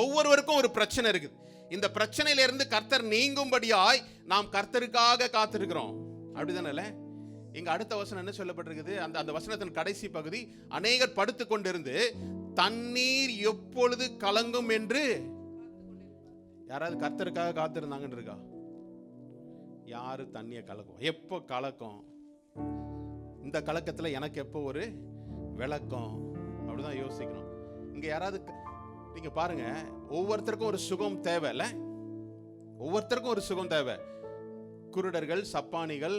ஒவ்வொருவருக்கும் ஒரு பிரச்சனை இருக்குது. இந்த பிரச்சனையில இருந்து கர்த்தர் நீங்கும்படியாய் நாம் கர்த்தருக்காக காத்திருக்கிறோம். அப்படிதானே? இங்க அடுத்த வசனம் என்ன சொல்லப்பட்டிருக்குது? அந்த வசனத்தின் கடைசி பகுதி, அநேகர் படுத்து கொண்டிருந்து தண்ணீர் எப்பொழுது கலங்கும் என்று. யாராவது கர்த்தருக்காக காத்திருந்தாங்கன்னு இருக்கா? யாரு தண்ணியை கலக்கும்? எப்போ கலக்கும்? இந்த கலக்கத்துல எனக்கு எப்போ ஒரு விளக்கம்? அப்படிதான் யோசிக்கணும். இங்க யாராவது, நீங்க பாருங்க, ஒவ்வொருத்தருக்கும் ஒரு சுகம் தேவை இல்ல? ஒவ்வொருத்தருக்கும் ஒரு சுகம் தேவை. குருடர்கள், சப்பானிகள்,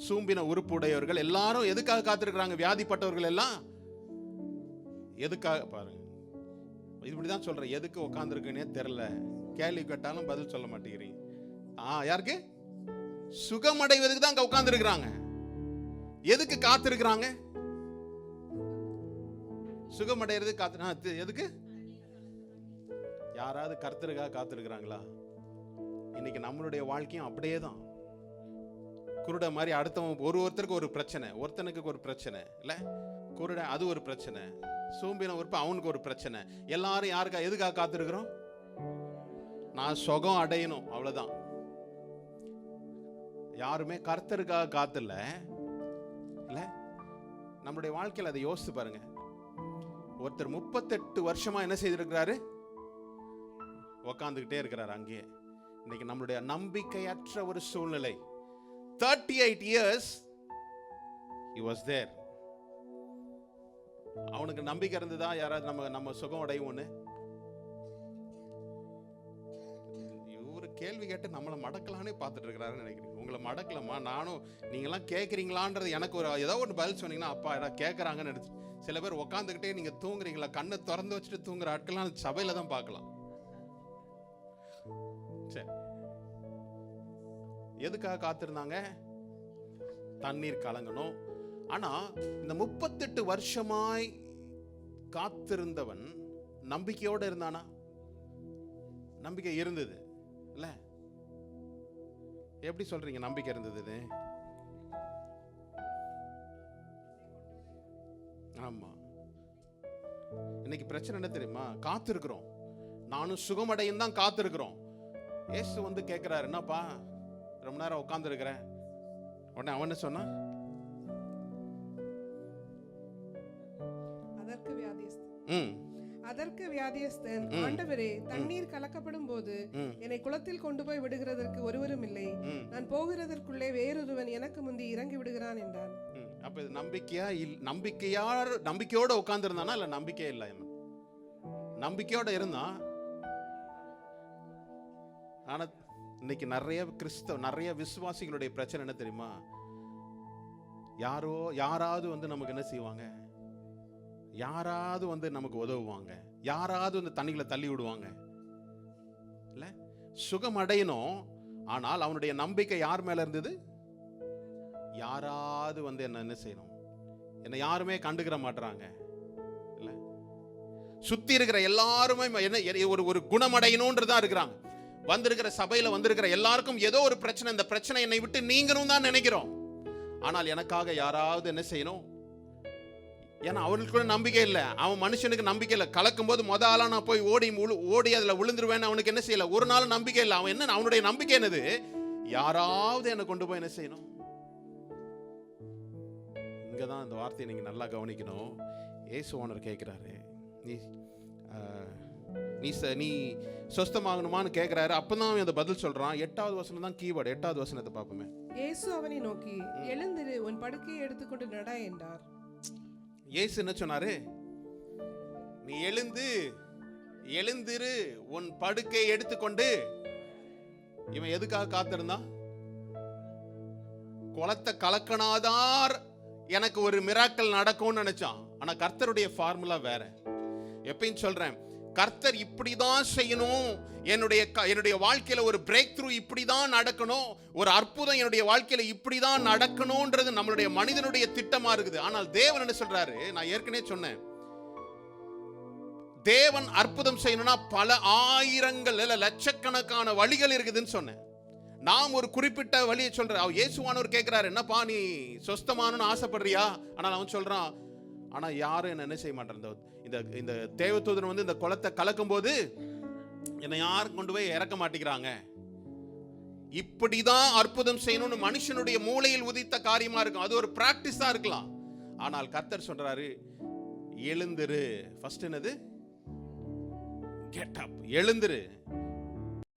சூம்பின உறுப்புடையவர்கள் எல்லாரும் எதுக்காக காத்திருக்கிறாங்க? வியாதிப்பட்டவர்கள் எல்லாம் எதுக்காக? பாருங்க, இப்படிதான் சொல்றேன். எதுக்கு உட்கார்ந்துருக்குன்னே தெரியல, கேள்வி கேட்டாலும் பதில் சொல்ல மாட்டேங்கிறீங்க. யாருக்கு? சுகம் அடைவதற்கு தான் அங்க உட்கார்ந்து இருக்கிறாங்க. எதுக்கு காத்திருக்கிறாங்க? சுகம் அடைகிறது காத்து. எதுக்கு? யாராவது கர்த்தருக்காக காத்திருக்கிறாங்களா? இன்னைக்கு நம்மளுடைய வாழ்க்கையும் அப்படியே தான். குருட மாதிரி அடுத்தவன் ஒருத்தருக்கு ஒரு பிரச்சனை, ஒருத்தனுக்கு ஒரு பிரச்சனை இல்ல? குருட அது ஒரு பிரச்சனை, சூம்பின உறுப்பு அவனுக்கு ஒரு பிரச்சனை. எல்லாரும் யாருக்கா எதுக்காக காத்திருக்கிறோம்? நான் சுகம் அடையணும், அவ்வளவுதான். யாருமே கர்த்தருக்காக காத்துல இல்ல. நம்முடைய வாழ்க்கையில் அதை யோசித்து பாருங்க. ஒருத்தர் 38 வருஷமா என்ன செய்திருக்கிறாரு? உக்காந்துக்கிட்டே இருக்கிறார் அங்கேயே. இன்னைக்கு நம்மளுடைய நம்பிக்கையற்ற ஒரு சூழ்நிலை. 38 years he was there. அவனுக்கு நம்பிக்கை இருந்ததா? யாராவது நம்ம சுகம் அடையும்னு ஒரு கேள்வி கேட்டு நம்மளை மடக்கலானே பார்த்துட்டு இருக்கிறாருன்னு நினைக்கிறீங்க. உங்களை மடக்கலமா, நானும் நீங்களாம் கேட்குறீங்களான்றது எனக்கு ஒரு ஏதோ ஒன்று பதில் சொன்னீங்கன்னா அப்பா ஏதாவது கேட்குறாங்கன்னு எடுத்து. சில பேர் உட்காந்துக்கிட்டே நீங்க தூங்குறீங்களா, கண்ணை திறந்து வச்சுட்டு தூங்குற ஆட்கள்லாம் சபையில தான் பார்க்கலாம். சரி, எதுக்காக காத்திருந்தாங்க? தண்ணீர் கலங்கணும். ஆனா இந்த 38 வருஷமாய் காத்திருந்தவன் நம்பிக்கையோட இருந்தானா? நம்பிக்கை இருந்தது இல்ல? எப்படி சொல்றீங்க நம்பிக்கை இருந்தது? ஆமா. இன்னைக்கு பிரச்சனை என்ன தெரியுமா? காத்திருக்கிறோம், நானும் சுகமடையும் தான் காத்திருக்கிறோம். இயேசு வந்து கேட்கிறாரு, என்னப்பா ரொம்ப நேரம் உட்கார்ந்து இருக்கிற? உடனே அவன் என்ன சொன்னா? அதற்கு வியாதியஸ்தன், ஆண்டவரே, தண்ணீர் கலக்கப்படும் போது என்னை குளத்தில் கொண்டு போய் விடுகிறதற்கு ஒருவரும் இல்லை. நான் போகிறதற்குள்ளே வேறொருவன் எனக்கு முந்தி இறங்கி விடுகிறான் என்றான். அப்ப இது நம்பிக்கையோட உட்கார்ந்து இருந்தானா இல்ல நம்பிக்கையே இல்ல? நம்பிக்கையோட இருந்தான். ஆனா இன்னைக்கு நிறைய விசுவாசிகளுடைய பிரச்சனை என்ன தெரியுமா? யாராவது வந்து நமக்கு என்ன செய்வாங்க? யாராவது வந்து நமக்கு உதவுவாங்க, யாராவது வந்து தண்ணிகளை தள்ளி விடுவாங்க இல்ல. சுகம் அடையணும், ஆனால் அவனுடைய நம்பிக்கை யார் மேல இருந்தது? யாராவது வந்து என்ன செய்யணும், என்னை யாருமே கண்டுக்கிற மாட்டாங்க இல்ல. சுத்தி இருக்கிற எல்லாருமே என்ன ஒரு குணமடையணும்ன்றதா இருக்கிறாங்க. வந்திருக்கிற சபையில வந்திருக்கிற எல்லாருக்கும் ஏதோ ஒரு பிரச்சனை, இந்த பிரச்சனை என்னை விட்டு நீங்கணும் தான் நினைக்கிறோம். ஆனால் எனக்காக யாராவது என்ன செய்யணும்? ஏன்னா அவனுக்கு கூட நம்பிக்கை இல்லை, அவன் மனுஷனுக்கு நம்பிக்கை இல்லை. கலக்கும் போது முத ஆளா நான் போய் ஓடி அதுல விழுந்துருவேன், அவனுக்கு என்ன செய்யல, ஒரு நாள் நம்பிக்கை இல்லை. அவன் என்ன, அவனுடைய நம்பிக்கை என்னது? யாராவது என்னை கொண்டு போய் என்ன செய்யணும். இங்கதான் இந்த வார்த்தையை நீங்க நல்லா கவனிக்கணும். இயேசுவானவர் கேட்கிறாரு, நீ சொஸ்தமாகணுமான்னு கேட்கிறாரு. அப்பதான் அந்த பதில் சொல்றான். 8வது வசனம் தான் கீவேர்டு. 8வது வசனத்தை பார்ப்போமே. இயேசு அவனை நோக்கி, எழுந்திரு, உன் படுக்கையை எடுத்துக்கொண்டு நட என்றார். இயேசு என்ன சொன்னாரு? நீ எழுந்திரு, உன் படுக்கையை எடுத்துக்கொண்டு. இவன் எதுக்காக காத்திருந்தான்? குளத்தை கலக்கனாதார் எனக்கு ஒரு மிராக்கல் நடக்கும்னு நினைச்சான். ஆனா கர்த்தருடைய ஃபார்முலா வேற. எப்பயும் சொல்றேன், கர்த்தர் இப்படிதான் செய்யணும், என்னுடைய வாழ்க்கையில ஒரு பிரேக் த்ரூ இப்படிதான் நடக்கணும், ஒரு அற்புதம் என்னுடைய வாழ்க்கையில இப்படிதான் நடக்கணும்ன்றது நம்மளுடைய மனிதனுடைய திட்டமா இருக்குது. ஆனால் தேவன் என்ன சொல்றாரு? நான் ஏற்கனவே சொன்னேன், தேவன் அற்புதம் செய்யணும்னா பல ஆயிரங்கள் இல்ல லட்சக்கணக்கான வழிகள் இருக்குதுன்னு சொன்னேன். நாம் ஒரு குறிப்பிட்ட வழியை சொல்றேன். இயேசுவானவர் கேட்கிறாரு, என்னப்பா நீ சொஸ்தமானு ஆசைப்படுறியா? ஆனால் அவன் சொல்றான், ஆனா யாரும் என்ன செய்ய மாட்டேன். இந்த தேவதூதன் வந்து இந்த குளத்தை கலக்கும் போது என்னை யாரும் கொண்டு போய் இறக்க மாட்டேங்கிறாங்க. இப்படிதான் அற்புதம் செய்யணும்னு மனுஷனுடைய மூளையில் உதித்த காரியமா இருக்கும். அது ஒரு பிராக்டிஸா இருக்கலாம். ஆனால் கர்த்தர் சொல்றாரு, எழுந்திரு. ஃபர்ஸ்ட் என்னது? கெட் அப், எழுந்திரு,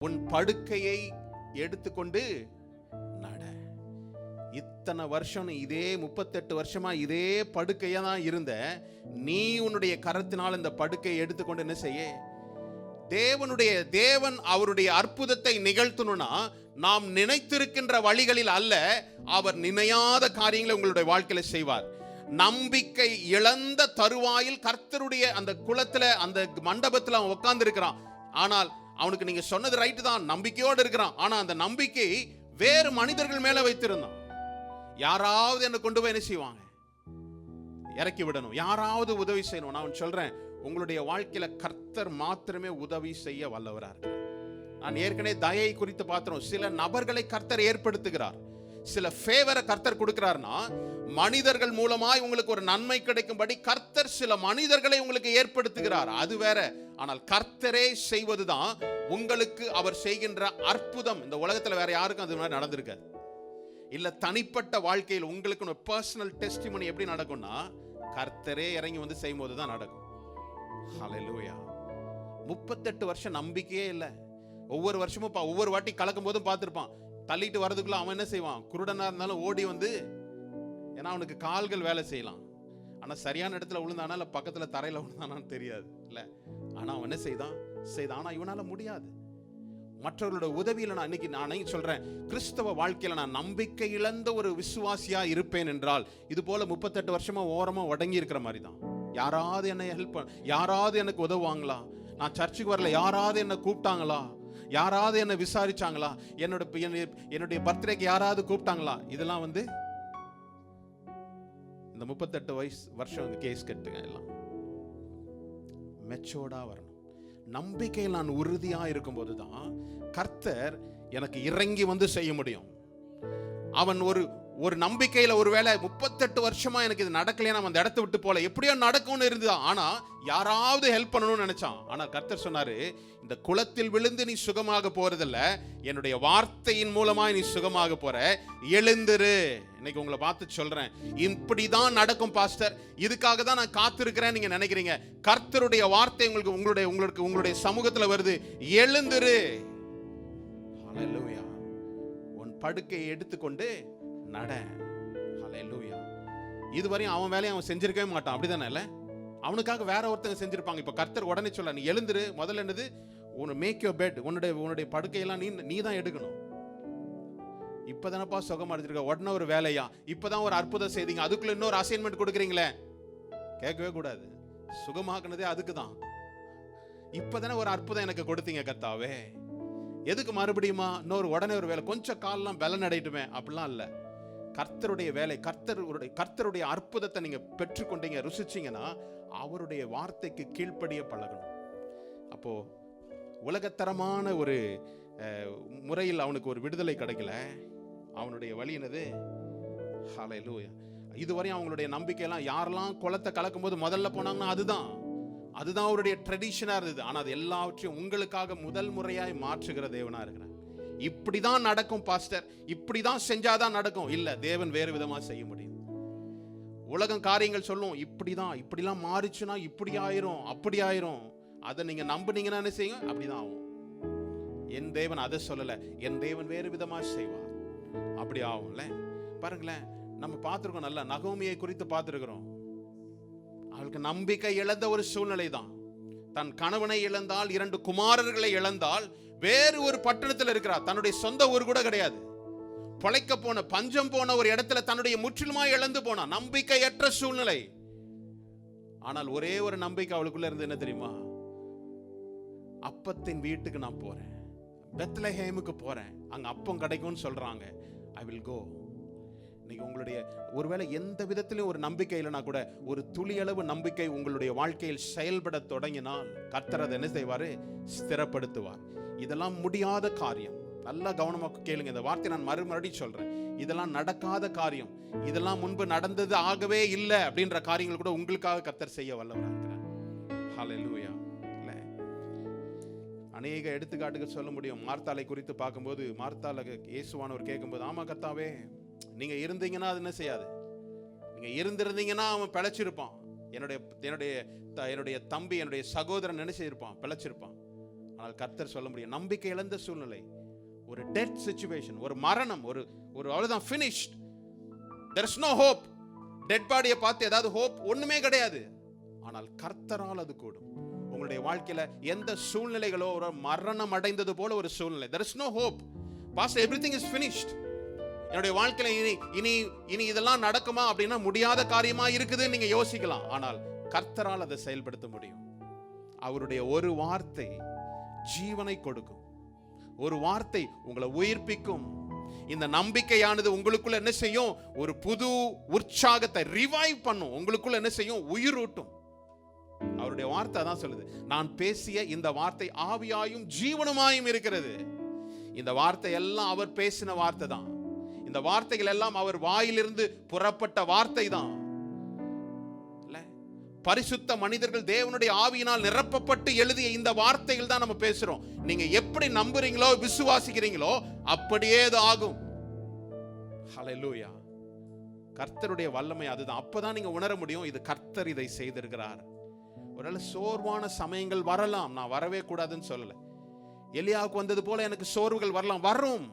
உன் படுக்கையை எடுத்துக்கொண்டு நட. இத்தனை வருஷம் இதே 38 வருஷமா இதே படுக்கையா தான் இருந்த நீ உன்னுடைய கரத்தினால் இந்த படுக்கையை எடுத்துக்கொண்டு என்ன செய்ய? தேவன் அவருடைய அற்புதத்தை நிகழ்த்தணும்னா நாம் நினைத்திருக்கின்ற வழிகளில் அல்ல, அவர் நினையாத காரியங்களை உங்களுடைய வாழ்க்கையில செய்வார். நம்பிக்கை இழந்த தருவாயில் கர்த்தருடைய அந்த குளத்துல அந்த மண்டபத்தில் அவன் உட்கார்ந்து இருக்கிறான். ஆனால் அவனுக்கு நீங்க சொன்னது ரைட்டு தான், நம்பிக்கையோடு இருக்கிறான். ஆனா அந்த நம்பிக்கை வேறு மனிதர்கள் மேல வைத்திருந்தான். யாராவது என்ன கொண்டு போய் என்ன செய்வாங்க? இறக்கி விடணும், யாராவது உதவி செய்யணும். நான் சொல்றேன், உங்களுடைய வாழ்க்கையில கர்த்தர் மாத்திரமே உதவி செய்ய வல்லவரா இருக்கிறார். நான் ஏற்கனவே தயை குறித்து பார்த்தோம். சில நபர்களை கர்த்தர் ஏற்படுத்துகிறார், சில ஃபேவரை கர்த்தர் கொடுக்கிறார்னா மனிதர்கள் மூலமாய் உங்களுக்கு ஒரு நன்மை கிடைக்கும்படி கர்த்தர் சில மனிதர்களை உங்களுக்கு ஏற்படுத்துகிறார், அது வேற. ஆனால் கர்த்தரே செய்வதுதான் உங்களுக்கு அவர் செய்கின்ற அற்புதம். இந்த உலகத்துல வேற யாருக்கும் அது மாதிரி நடந்திருக்காது. இல்ல தனிப்பட்ட வாழ்க்கையில் உங்களுக்கு பர்சனல் டெஸ்டிமனி எப்படி நடக்கும்னா கர்த்தரே இறங்கி வந்து செய்யும் போது தான் நடக்கும். ஹல்லேலூயா. 38 வருஷம் நம்பிக்கையே இல்லை. ஒவ்வொரு வருஷமும் ஒவ்வொரு வாட்டி கலக்கும் போதும் பார்த்திருப்பான். தள்ளிட்டு வரதுக்குள்ள அவன் என்ன செய்வான்? குருடனா இருந்தாலும் ஓடி வந்து, ஏன்னா அவனுக்கு கால்கள் வேலை செய்யலாம். ஆனா சரியான இடத்துல விழுந்தானா இல்ல பக்கத்துல தரையில விழுந்தானான்னு தெரியாது இல்ல. ஆனா அவன் என்ன செய்தான்? ஆனா இவனால முடியாது. மற்றவர்களோட உதவியில நான் இன்னைக்கு சொல்றேன், கிறிஸ்தவ வாழ்க்கையில நான் நம்பிக்கை இழந்த ஒரு விசுவாசியா இருப்பேன் என்றால் இது போல 38 வருஷமா ஓரமா உடங்கி இருக்கிற மாதிரி தான். யாராவது என்ன ஹெல்ப், யாராவது எனக்கு உதவுவாங்களா? நான் சர்ச்சுக்கு வரல, யாராவது என்ன கூப்பிட்டாங்களா? யாராவது என்ன விசாரிச்சாங்களா? என்னுடைய பர்த்டேக்கு யாராவது கூப்பிட்டாங்களா? இதெல்லாம் வந்து இந்த 38 வருஷம் கேஸ் கட்டுங்க. எல்லாம் மெச்சோர்டா வரணும். நம்பிக்கையில் நான் உறுதியா இருக்கும் போதுதான் கர்த்தர் எனக்கு இறங்கி வந்து செய்ய முடியும். அவன் ஒரு நம்பிக்கையில ஒருவேளை 38 வருஷமா எனக்கு இது நடக்கலையா, அந்த இடத்தை விட்டு போல, எப்படியோ நடக்கும்னு இருந்துதான். ஆனா யாராவது ஹெல்ப் பண்ணணும்னு நினைச்சான். ஆனா கர்த்தர் சொன்னாரு, இந்த குளத்தில் விழுந்து நீ சுகமாக போறதில்ல, என்னுடைய வார்த்தையின் மூலமா நீ சுகமாக போற. எழுந்திரு. இன்னைக்கு உங்களை பார்த்து சொல்றேன், இப்படிதான் நடக்கும் பாஸ்டர், இதுக்காக தான் நான் காத்திருக்கிறேன் நீங்க நினைக்கிறீங்க. கர்த்தருடைய வார்த்தை உங்களுடைய சமூகத்துல வருது. எழுந்திரு. ஹல்லேலூயா. உன் படுக்கையை எடுத்துக்கொண்டு நட. ஹல்லேலூயா. இதுவரையும் அவன் வேலையை அவன் செஞ்சிருக்கவே மாட்டான், அப்படிதானே? இல்ல, அவனுக்காக வேற ஒருத்தங்க செஞ்சிருப்பாங்க. இப்ப கர்த்தர் உடனே சொல்ல, நீ எழுந்திரு. முதல்ல என்னது? Make your bed. உன்னுடைய படுக்கையெல்லாம் நீ தான் எடுக்கணும். இப்பதானப்பா சுகமா இருந்திருக்க, உடனே ஒரு வேலையா? இப்பதான் ஒரு அற்புதம் செய்தீங்க, அதுக்குள்ள இன்னொரு அசைன்மெண்ட் கொடுக்குறீங்களே? கேட்கவே கூடாது. சுகமாக்குனதே அதுக்கு தான். இப்பதானே ஒரு அற்புதம் எனக்கு கொடுத்தீங்க கர்த்தாவே, எதுக்கு மறுபடியுமா உடனே ஒரு வேலை, கொஞ்சம் காலெல்லாம் பலன் அடையட்டுமே அப்படிலாம் இல்ல. கர்த்தருடைய வேலை, கர்த்தருடைய அற்புதத்தை நீங்க பெற்றுக்கொண்டீங்க, ருசிச்சீங்கன்னா அவருடைய வார்த்தைக்கு கீழ்ப்படிய பழகணும். அப்போ உலகத்தரமான ஒரு முறையில் அவனுக்கு ஒரு விடுதலை கிடைக்கல. அவனுடைய வழி என்னது? ஹல்லேலூயா. இதுவரையும் அவங்களுடைய நம்பிக்கையெல்லாம் யாரெல்லாம் குளத்தை கலக்கும் போது முதல்ல போனாங்கன்னா அதுதான் அவருடைய ட்ரெடிஷனா இருந்தது. ஆனா அது எல்லாவற்றையும் உங்களுக்காக முதல் முறையாய் மாற்றுகிற தேவனா இருக்கிறார். இப்படிதான் நடக்கும் பாஸ்டர், இப்படிதான் செஞ்சாதான் நடக்கும் இல்ல, தேவன் வேறு விதமா செய்ய முடியும். உலகம் காரியங்கள் சொல்லும், இப்படிலாம் மாறிச்சுன்னா இப்படி ஆயிரும் அப்படி ஆயிரும். அதை நீங்க நம்புனீங்கன்னா என்ன செய்யுங்க, அப்படிதான் ஆகும். என் தேவன் அதை சொல்லல, என் தேவன் வேறு விதமா செய்வார், அப்படி ஆகும்ல. பாருங்களேன், நம்ம பார்த்திருக்கோம், நல்லா நகோமியை குறித்து பார்த்திருக்கிறோம். அவளுக்கு நம்பிக்கை இழந்த ஒரு சூழ்நிலை தான். தன் கணவனை இழந்தால், 2 குமாரர்களை இழந்தால், வேறு ஒரு பட்டணத்தில் இருக்கிறார், தன்னுடைய சொந்த ஊர் கூட கிடையாது. பொழைக்க போன, பஞ்சம் போன ஒரு இடத்துல தன்னுடைய முற்றிலுமாய் இழந்து போனா. நம்பிக்கையற்ற சூழ்நிலை. ஆனால் ஒரே ஒரு நம்பிக்கை அவளுக்குள்ள இருந்து, என்ன தெரியுமா? அப்பத்தின் வீட்டுக்கு நான் போறேன், பெத்லஹேமுக்கு போறேன், அங்க அப்பம் கிடைக்கும்னு சொல்றாங்க, ஐ வில் கோ. இன்னைக்கு உங்களுடைய ஒருவேளை எந்த விதத்திலும் ஒரு நம்பிக்கை இல்லைனா கூட, ஒரு துளியளவு நம்பிக்கை உங்களுடைய வாழ்க்கையில் செயல்பட தொடங்கினால் கர்த்தர் அதை என்ன செய்வாரு? ஸ்திரப்படுத்துவார். இதெல்லாம் முடியாத காரியம். நல்லா கவனமாக கேளுங்க, இந்த வார்த்தை நான் மறுபடியும் சொல்றேன். இதெல்லாம் நடக்காத காரியம், இதெல்லாம் முன்பு நடந்தது ஆகவே இல்லை அப்படின்ற காரியங்கள் கூட உங்களுக்காக கர்த்தர் செய்ய வல்லவராக இருக்கிறார். ஹல்லேலூயா. இல்ல, அநேக எடுத்துக்காட்டுகள் சொல்ல முடியும். மார்த்தாளை குறித்து பார்க்கும்போது, மார்த்தாளை இயேசுவானவர் கேட்கும்போது, ஆமா கர்த்தாவே, நீங்க இருந்தீங்கன்னா அது என்ன செய்யாது, நீங்க இருந்திருந்தீங்கன்னா அவன் பிழைச்சிருப்பான், என்னுடைய தம்பி, என்னுடைய சகோதரன் என்ன செய்திருப்பான்? பிழைச்சிருப்பான். ஆனால் கர்த்தர் சொல்ல முடியும், நம்பிக்கை இழந்த சூழ்நிலை, ஒரு டெத் சிச்சுவேஷன், ஒரு மரணம், ஒரு அவ்வளவுதான், finished, there is no hope. Dead பாடியை பார்த்து ஏதாவது ஹோப்? ஒண்ணுமே கிடையாது. ஆனால் கர்த்தரால் அது கூடும். உங்களுடைய வாழ்க்கையில எந்த சூழ்நிலைகளோ ஒரு மரணம் அடைந்தது போல ஒரு சூழ்நிலை, there is no hope. Pastor, everything is finished. என்னுடைய வாழ்க்கையில இனி இதெல்லாம் நடக்குமா அப்படின்னா முடியாத காரியமா இருக்குதுன்னு நீங்க யோசிக்கலாம். ஆனால் கர்த்தரால் அதை செயல்படுத்த முடியும். அவருடைய ஒரு வார்த்தை ஜீவனை கொடுக்கும், ஒரு வார்த்தை உங்களை உயிர்ப்பிக்கும். இந்த நம்பிக்கையானது உங்களுக்குள்ள என்ன செய்யும்? ஒரு புது உற்சாகத்தை ரிவைவ் பண்ணும், உங்களுக்குள்ள என்ன செய்யும்? உயிரூட்டும். அவருடைய வார்த்தை தான் சொல்லுது, நான் பேசிய இந்த வார்த்தை ஆவியாயும் ஜீவனுமாயும் இருக்கிறது. இந்த வார்த்தை எல்லாம் அவர் பேசின வார்த்தை தான். இந்த வார்த்தைகள் எல்லாம் அவர் வாயிலிருந்து புறப்பட்ட வார்த்தை தான். பரிசுத்த மனிதர்கள் தேவனுடைய ஆவியினால் நிரப்பப்பட்டு எழுதிய இந்த வார்த்தைகள் தான் நம்ம பேசுறோம். நீங்க எப்படி நம்புறீங்களோ, விசுவாசிக்கிறீங்களோ, அப்படியே அது ஆகும். ஹல்லேலூயா. கர்த்தருடைய வல்லமை அதுதான். அப்பதான் நீங்க உணர முடியும், இது கர்த்தர் இதை செய்திருக்கிறார். ஒருவேளை சோர்வான சமயங்கள் வரலாம், நான் வரவே கூடாதுன்னு சொல்லல. எலியாவுக்கு வந்தது போல எனக்கு சோர்வுகள் வரலாம், வரும்.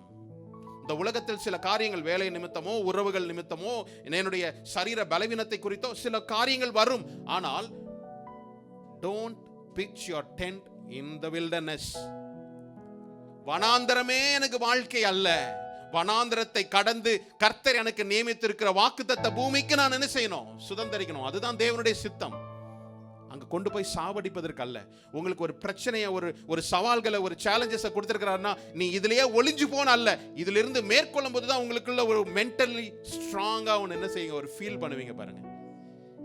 இந்த உலகத்தில் சில காரியங்கள், வேலை நிமித்தமோ, உறவுகள் நிமித்தமோ, என்னுடைய சரீர பலவீனத்தை குறித்தோ சில காரியங்கள் வரும். ஆனால் don't pitch your tent in the wilderness. வனாந்தரமே எனக்கு வாழ்க்கை அல்ல. வனாந்தரத்தை கடந்து கர்த்தர் எனக்கு நியமித்திருக்கிற வாக்குத்தத்த பூமிக்கு நான் என்ன செய்யணும்? சுதந்திரிக்கணும். அதுதான் தேவனுடைய சித்தம். அங்க கொண்டு போய் சாவடிப்பதற்கு அல்ல. உங்களுக்கு ஒரு பிரச்சனையை, ஒரு சவால்களை, ஒரு சேலஞ்சஸை கொடுத்திருக்கிறாருன்னா நீ இதுலயே ஒளிஞ்சு போன அல்ல, இதுல இருந்து மேற்கொள்ளும் போதுதான் உங்களுக்குள்ள ஒரு மென்டலி ஸ்ட்ராங்கா ஒன்று என்ன செய்யுங்க, ஒரு ஃபீல் பண்ணுவீங்க. பாருங்க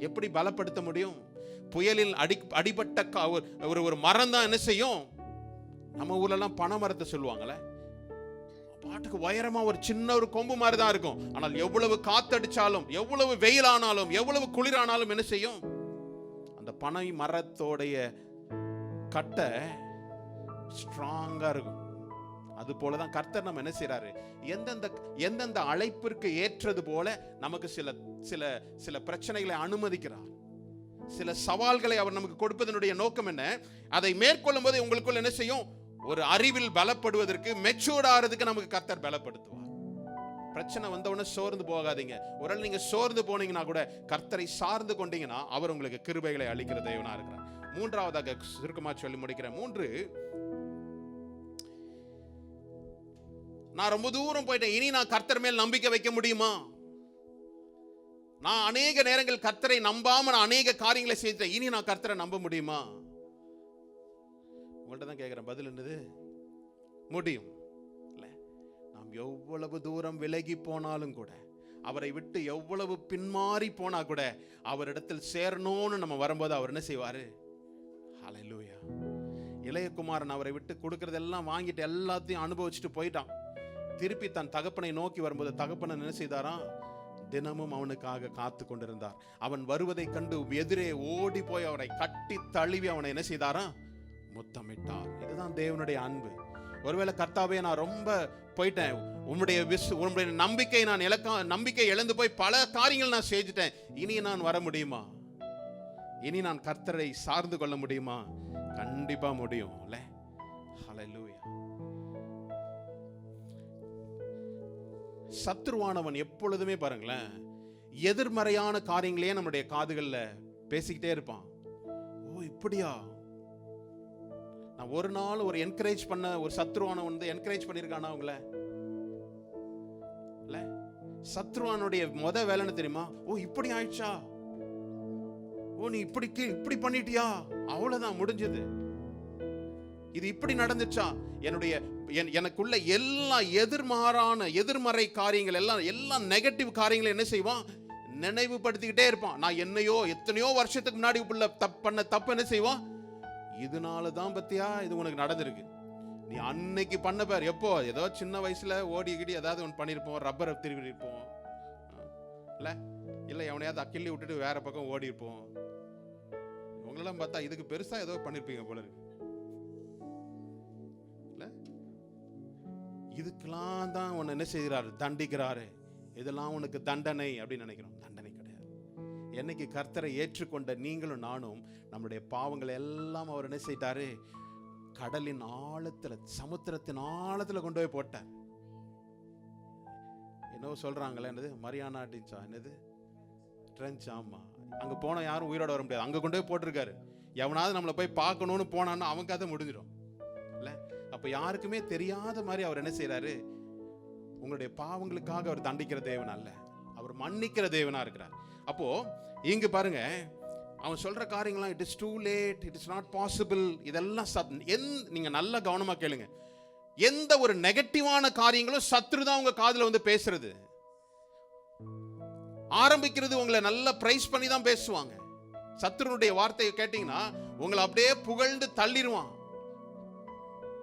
எப்படி பலப்படுத்த முடியும். புயலில் அடிபட்ட ஒரு மரம் தான் என்ன செய்யும்? நம்ம ஊர்லலாம் பனை மரத்தை சொல்லுவாங்கல்ல, பாட்டுக்கு உயரமா ஒரு சின்ன ஒரு கொம்பு மாதிரி தான் இருக்கும். ஆனால் எவ்வளவு காத்தடிச்சாலும், எவ்வளவு வெயில் ஆனாலும், எவ்வளவு குளிரானாலும் என்ன செய்யும்? அந்த பனை மரத்தோடைய கட்டை ஸ்ட்ராங்கா இருக்கும். அது போலதான் கர்த்தர் நம்ம என்ன செய்யறாரு, எந்தெந்த அழைப்பிற்கு ஏற்றது போல நமக்கு சில பிரச்சனைகளை அனுமதிக்கிறார். சில சவால்களை அவர் நமக்கு கொடுப்பதனுடைய நோக்கம் என்ன? அதை மேற்கொள்ளும் போது உங்களுக்குள்ள என்ன செய்யும்? ஒரு அறிவில் பலப்படுவதற்கு, மெச்சூர்ட் ஆகிறதுக்கு நமக்கு கர்த்தர் பலப்படுத்துவார். பிரச்சனை வந்தவுடனே சோர்ந்து போகாதீங்க. ஒருவேளை நீங்க சோர்ந்து போனீங்கன்னா கூட கர்த்தரை சார்ந்து கொண்டீங்கன்னா அவர் உங்களுக்கு கிருபைகளை அளிக்கிற தேவனா இருக்கிறார். மூன்றாவதாக சுருக்கமா சொல்லி முடிக்கிறேன். 3, நான் ரொம்ப தூரம் போயிட்டேன், இனி நான் கர்த்தர் மேல் நம்பிக்கை வைக்க முடியுமா? நான் அநேக நேரங்கள் கர்த்தரை நம்பாம நான் அநேக காரியங்களை செய்தேன். இனி நான் கர்த்தரை நம்ப முடியுமா? உங்கள்ட்ட தான் கேட்கிறேன், பதில் என்னது? முடியும். நாம் எவ்வளவு தூரம் விலகி போனாலும் கூட, அவரை விட்டு எவ்வளவு பின்மாறி போனா கூட, அவரிடத்தில் சேரணும்னு நம்ம வரும்போது அவர் என்ன செய்வாரு? ஹல்லேலூயா. இளையகுமாரன் அவரை விட்டு கொடுக்கறதெல்லாம் வாங்கிட்டு எல்லாத்தையும் அனுபவிச்சுட்டு போயிட்டான். திருப்பி தன் தகப்பனை நோக்கி வரும்போது தகப்பனை என்ன செய்தாராம்? தினமும் அவனுக்காக காத்து கொண்டிருந்தார். அவன் வருவதை கண்டு எதிரே ஓடி போய் அவரை கட்டி தழுவி அவனை என்ன செய்தாராம்? முத்தமிட்டார். இதுதான் தேவனுடைய அன்பு. ஒருவேளை கர்த்தாவே நான் ரொம்ப போயிட்டேன், உம்முடைய நம்பிக்கை நான் நம்பிக்கை இழந்து போய் பல காரியங்கள் நான் செஞ்சுட்டேன், இனி நான் வர முடியுமா? இனி நான் கர்த்தரை சார்ந்து கொள்ள முடியுமா? கண்டிப்பா முடியும். ஹல்லேலூயா. சத்துருவானவன் எப்பொழுதுமே பாருங்களேன், எதிர்மறையான காரியங்களையே நம்முடைய காதுகள்ல பேசிக்கிட்டே இருப்பான். ஓ இப்படியா? நான் ஒரு நாள் ஒரு என்கரேஜ் பண்ண ஒரு சத்ருவான வந்து என்கரேஜ் பண்ணிருக்கானா அவங்கள? இல்ல, சத்ருவானுடைய முத வேலைன்னு தெரியுமா? ஓ இப்படி ஆயிடுச்சா, ஓ நீ இப்படி பண்ணிட்டியா, அவ்வளவுதான் முடிஞ்சது, இது இப்படி நடந்துச்சா. எனக்குள்ள எல்லா எதிர்மறை காரியங்கள் எல்லாம் நெகட்டிவ் காரியங்களை என்ன செய்வான்? நினைவுபடுத்திக்கிட்டே இருப்பான். நான் எத்தனையோ வருஷத்துக்கு முன்னாடி உள்ள பண்ண தப்பு என்ன செய்வான்? இதனாலதான் பத்தியா இது உனக்கு நடந்திருக்கு. நீ அன்னைக்கு பண்ண பேர் எப்போ ஏதோ சின்ன வயசுல ஓடிக்கிடி ஏதாவது ஒன்று பண்ணிருப்போம், ரப்பரை திருவி இருப்போம், இல்ல எவனையாவது அக்கிள்ளி விட்டுட்டு வேற பக்கம் ஓடி இருப்போம். உங்களெல்லாம் பார்த்தா இதுக்கு பெருசா ஏதோ பண்ணிருப்பீங்க போல இருக்கு. இதுக்கெல்லாம் தான் உன்னை என்ன செய்கிறாரு? தண்டிக்கிறாரு. இதெல்லாம் உனக்கு தண்டனை அப்படின்னு நினைக்கிறோம். தண்டனை கிடையாது. என்னைக்கு கர்த்தரை ஏற்றுக்கொண்ட நீங்களும் நானும் நம்முடைய பாவங்களை எல்லாம் அவர் என்ன செய்தாரு? கடலின் ஆழத்துல, சமுத்திரத்தின் ஆழத்துல கொண்டு போய் போட்டார். என்னவோ சொல்றாங்களே, என்னது மரியானா டிஞ்சா, என்னது ட்ரென்ச். ஆமா, அங்க போன யாரும் உயிரோட வர முடியாது. அங்க கொண்டு போய் போட்டிருக்காரு. எவனாவது நம்மளை போய் பார்க்கணும்னு போனான்னு அவங்க கதை முடிஞ்சிடும். இல்ல, அப்ப யாருக்குமே தெரியாத மாதிரி அவர் என்ன செய்யறாரு? உங்களுடைய பாவங்களுக்காக அவர் தண்டிக்கிற தேவன் அல்ல, அவர் மன்னிக்கிற தேவனா இருக்கிறார். அப்போ இங்க பாருங்க, அவன் சொல்ற காரியங்களாம் it is too late, it is not possible, இதெல்லாம் நீங்க நல்லா கவனமா கேளுங்க. எந்த ஒரு நெகட்டிவான காரியங்களும் சத்ரு தான் உங்க காதுல வந்து பேசுறது. ஆரம்பிக்கிறது உங்களை நல்லா பிரைஸ் பண்ணி தான் பேசுவாங்க. சத்ருனுடைய வார்த்தையை கேட்டீங்கன்னா உங்களை அப்படியே புகழ்ந்து தள்ளிடுவான்.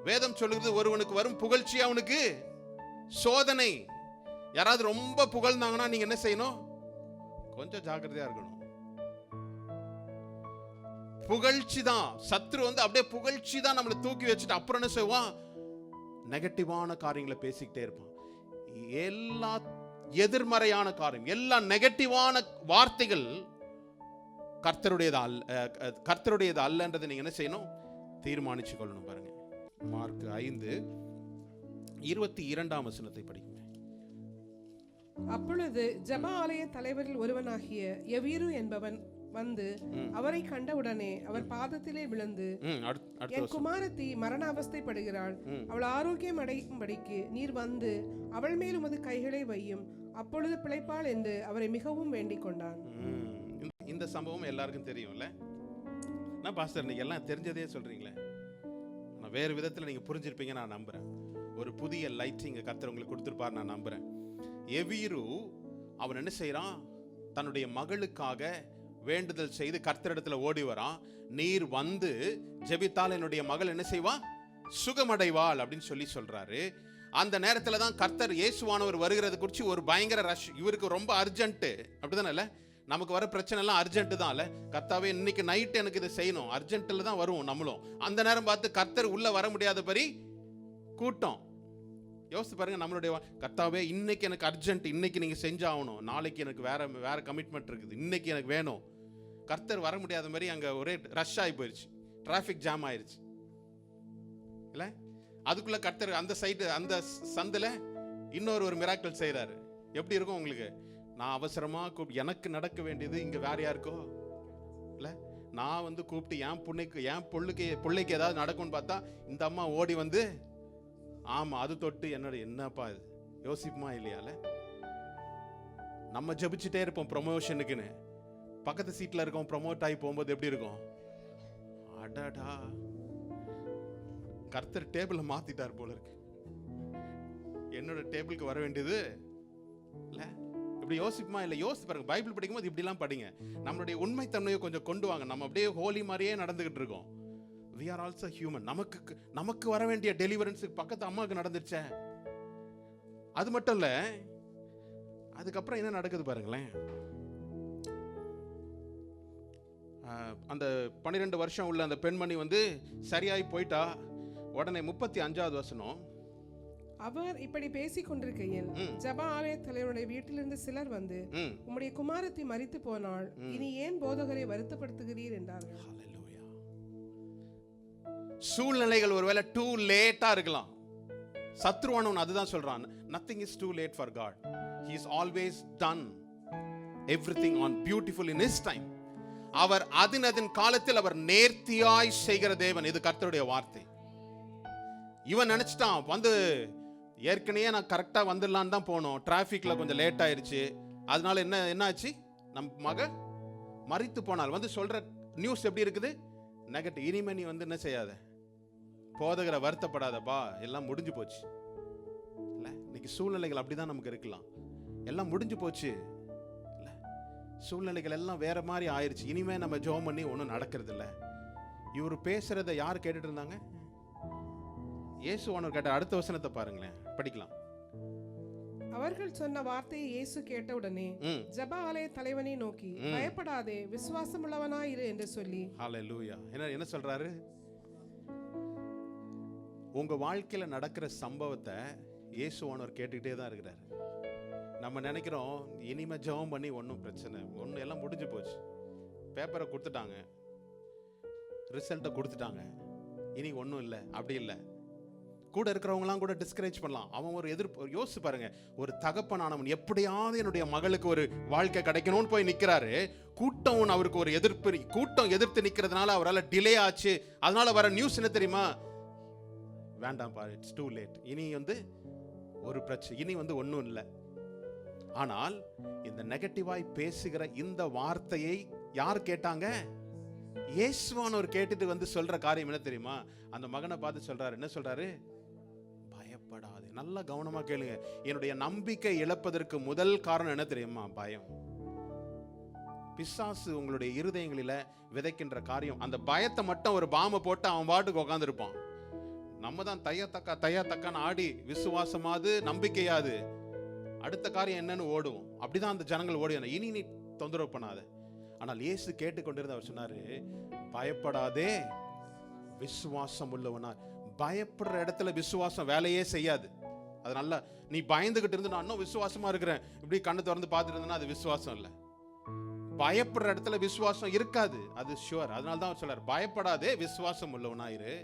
வேதம் சொல்லுகிறது, ஒருவனுக்கு வரும் புகழ்ச்சி அவனுக்கு சோதனை. யாராவது ரொம்ப புகழ்ந்தாங்கன்னா நீங்க என்ன செய்யணும்? கொஞ்சம் ஜாக்கிரதையா இருக்கணும். புகழ்ச்சி தான் சத்ரு வந்து அப்படியே புகழ்ச்சி தான் நம்மளை தூக்கி வச்சுட்டு அப்புறம் என்ன செய்வான்? நெகட்டிவான காரியங்களை பேசிக்கிட்டே இருப்பான். எல்லா எதிர்மறையான காரியம், எல்லா நெகட்டிவான வார்த்தைகள் கர்த்தருடையது அல்லன்றதை நீங்க என்ன செய்யணும்? தீர்மானிச்சு கொள்ளணும். பாருங்க, மார்க் 5:22 படிக்குங்க. அப்பொழுது ஜெப ஆலய தலைவரில் ஒருவனாகிய எவீரு என்பவன் வந்து அவரை கண்டவுடனே அவர் பாதத்திலே விழுந்து, என் குமாரத்தி மரண அவஸ்தைப்படுகிறாள், அவள் ஆரோக்கியம் அடையும்படிக்கு நீர் வந்து அவள் மேல் உமது கைகளை வையும், அப்பொழுது பிழைப்பாள் என்று அவரை மிகவும் வேண்டிக் கொண்டான். இந்த சம்பவம் எல்லாருக்கும் தெரியும்ல. நான் பாஸ்டர் நீங்க எல்லாம் தெரிஞ்சதே சொல்றீங்களே, நான் வேறு விதத்துல நீங்க புரிஞ்சிருப்பீங்க நான் நம்புறேன். ஒரு புதிய லைட்டிங் கர்த்தர் உங்களுக்கு கொடுத்திருப்பார் நான் நம்புறேன். எவீரு அவன் என்ன செய்யறான்? தன்னுடைய மகளுக்காக வேண்டுதல் செய்து கர்த்தரிடத்துல ஓடி வரான். நீர் வந்து ஜெபித்தால் என்னுடைய மகள் என்ன செய்வா? சுகமடைவாள் அப்படின்னு சொல்றாரு. அந்த நேரத்துல தான் கர்த்தர் இயேசுவானவர் வருகிறது குறித்து ஒரு பயங்கர ரஷ். இவருக்கு ரொம்ப அர்ஜென்ட், அப்படிதானே? இல்ல, நமக்கு வர பிரச்சனை எல்லாம் அர்ஜென்ட் தான். இல்ல, கர்த்தாவே இன்னைக்கு நைட் எனக்கு இதை செய்யணும், அர்ஜென்ட்ல தான் வருவோம் நம்மளும். அந்த நேரம் பார்த்து கர்த்தர் உள்ள வர முடியாதபடி கூட்டம். யோசித்து பாருங்க, நம்மளுடைய கர்த்தாவே இன்னைக்கு எனக்கு அர்ஜென்ட், இன்னைக்கு நீங்க செஞ்சாகணும், நாளைக்கு எனக்கு வேற கமிட்மெண்ட் இருக்குது, இன்னைக்கு எனக்கு வேணும். கர்த்தர் வர முடியாத மாதிரி அங்க ஒரே ரஷ் ஆகி போயிடுச்சு, டிராஃபிக் ஜாம் ஆயிடுச்சு. இல்ல, அதுக்குள்ள கர்த்தர் அந்த சைடு அந்த சந்தில இன்னொரு மிராக்கிள் செய்யறாரு. எப்படி இருக்கும் உங்களுக்கு? நான் அவசரமா எனக்கு நடக்க வேண்டியது இங்க வேற யாருக்கோ இல்ல, நான் வந்து கூப்பிட்டு என் பிள்ளைக்கு ஏதாவது நடக்கும்னு பார்த்தா இந்த அம்மா ஓடி வந்து ஆமா அது தொட்டு என்னப்பா இது யோசிப்புமா இல்லையால? நம்ம ஜெபிச்சுட்டே இருப்போம் ப்ரொமோஷனுக்குன்னு, பக்கத்து சீட்ல இருக்கோம் ப்ரொமோட் ஆகி போகும்போது எப்படி இருக்கும்? அடடா, கர்த்தர் டேபிள மாத்திட்டார் போல இருக்கு, என்னோட டேபிளுக்கு வர வேண்டியது இல்ல. இப்படி யோசிப்புமா? இல்ல யோசிச்சு பாருங்க. பைபிள் படிக்கும்போது இப்படிலாம் படிங்க. நம்மளுடைய உண்மை தன்மையை கொஞ்சம் கொண்டு வாங்க. நம்ம அப்படியே ஹோலி மாதிரியே நடந்துகிட்டு இருக்கோம். we are also human. நமக்கு வர வேண்டிய டெலிவரன்ஸ் பக்கத்து அம்மாவுக்கு நடந்துருச்சே. அது மட்டும் இல்ல, அதுக்கப்புறம் என்ன நடக்குது பாருங்களேன். அந்த 12 வருஷம் உள்ள அந்த பெண்மணி வந்து சரியாய் போயிட்டா. உடனே 35வது வசனம், அவர் இப்படி பேசிக் கொண்டிருக்கையில் ஜெப ஆலய தலைவருடைய வீட்டிலிருந்து சிலர் வந்து, உம்முடைய குமாரத்தி மரித்து போனாள், இனி ஏன் போதகரை வருத்தப்படுத்துகிறீர் என்றார்கள். சூழ்நிலைகள் ஒருவேளை டூ லேட்டா இருக்கலாம். சத்ருவானவன் அதுதான் சொல்றான், nothing is too late for God. He is always done everything on beautiful in his time. அவர் அதன் காலத்தில் அவர் நேர்த்தியாய் செய்கிற தேவன். இது கர்த்தருடைய வார்த்தை. இவன் நினைச்சிட்டான் வந்து ஏற்கனவே நான் கரெக்டா வந்துடலான்னு தான் போனோம், டிராஃபிக்ல கொஞ்சம் லேட் ஆயிருச்சு, அதனால என்ன ஆச்சு, நம் மக மரித்து போனால். வந்து சொல்ற நியூஸ் எப்படி இருக்குது? நெகட்டிவ். இனிமே நீ வந்து என்ன செய்யாத, போதகரை வருத்தப்படாதப்பா, எல்லாம் முடிஞ்சு போச்சு. இல்ல, இன்னைக்கு சூழ்நிலைகள் அப்படிதான் நமக்கு இருக்கலாம். எல்லாம் முடிஞ்சு போச்சு, இல்ல சூழ்நிலைகள் எல்லாம் வேற மாதிரி ஆயிருச்சு, இனிமே நம்ம ஜெபம் பண்ணி ஒன்றும் நடக்கிறது இல்லை. இவர் பேசுறதை யார் கேட்டுட்டு இருந்தாங்க? இயேசுவானவர் கேட்ட. அடுத்த வசனத்தை பாருங்களேன், படிக்கலாம். அவர்கள் சொன்ன வார்த்தையை இயேசு கேட்டவுடனே ஜெப ஆலய தலைவனை நோக்கி, பயப்படாதே, விசுவாசம் உள்ளவனாயிரு என்று சொல்லி. ஹல்லேலூயா. என்ன சொல்றாரு? உங்க வாழ்க்கையில நடக்கிற சம்பவத்தை இயேசுவானவர் கேட்டுக்கிட்டே தான் இருக்கிறாரு. நம்ம நினைக்கிறோம் இனிமே ஜெபம் பண்ணி ஒன்றும் பிரச்சனை ஒன்றும், எல்லாம் முடிஞ்சு போச்சு, பேப்பரை கொடுத்துட்டாங்க, ரிசல்ட்டை கொடுத்துட்டாங்க, இனி ஒன்றும் இல்லை. அப்படி இல்லை. கூட இருக்கிறவங்களாம் கூட டிஸ்கரேஜ் பண்ணலாம். அவன் ஒரு யோசிச்சு பாருங்க, ஒரு தகப்பனானவன் எப்படியாவது என்னுடைய மகளுக்கு ஒரு வாழ்க்கை கிடைக்கணும்னு போய் நிற்கிறாரு. கூட்டம் அவருக்கு ஒரு கூட்டம் எதிர்த்து நிற்கிறதுனால அவரால் டிலே ஆச்சு. அதனால வர நியூஸ் என்ன தெரியுமா? வேண்டாம் பாரு, இட்ஸ் டூ லேட், இனி வந்து ஒரு பிரச்சனை, இனி வந்து ஒன்றும் இல்லை. ஆனால் இந்த நெகட்டிவாய் பேசுகிற இந்த வார்த்தையை யார் கேட்டாங்க? இயேசுவானவர் கேட்டுட்டு வந்து சொல்ற காரியம் என்ன தெரியுமா? அந்த மகனை பார்த்து சொல்றாரு, என்ன சொல்றாரு? பயப்படாதே. நல்லா கவனமா கேளுங்க. என்னுடைய நம்பிக்கை இழப்பதற்கு முதல் காரணம் என்ன தெரியுமா? பயம். பிசாசு உங்களுடைய இருதயங்களில விதைக்கின்ற காரியம். அந்த பயத்தை மட்டும் ஒரு பாம்பை போட்டு அவன் பாட்டுக்கு உட்கார்ந்து இருப்பான். நம்ம தான் தையா தக்கான்னு ஆடி விசுவாசமாது நம்பிக்கையாது அடுத்த காரியம் என்னன்னு ஓடுவோம். அப்படிதான் அந்த ஜனங்கள் ஓடின. இனி நீ தொந்தரவு பண்ணாத. ஆனால் இயேசு கேட்டுக்கொண்டிருந்த அவர் சொன்னாரு, பயப்படாதே, விசுவாசம் உள்ளவனார். பயப்படுற இடத்துல விசுவாசம் வேலையே செய்யாது. அதனால நீ பயந்துகிட்டு இருந்து நான் இன்னும் விசுவாசமா இருக்கிறேன் இப்படி கண்ணு திறந்து பார்த்துட்டு இருந்தேன்னா அது விசுவாசம் இல்லை. பயப்படுற இடத்துல விசுவாசம் இருக்காது, அது ஷுவர். அதனால தான் அவர் சொல்றாரு, பயப்படாதே, விசுவாசம் உள்ளவனாயிரு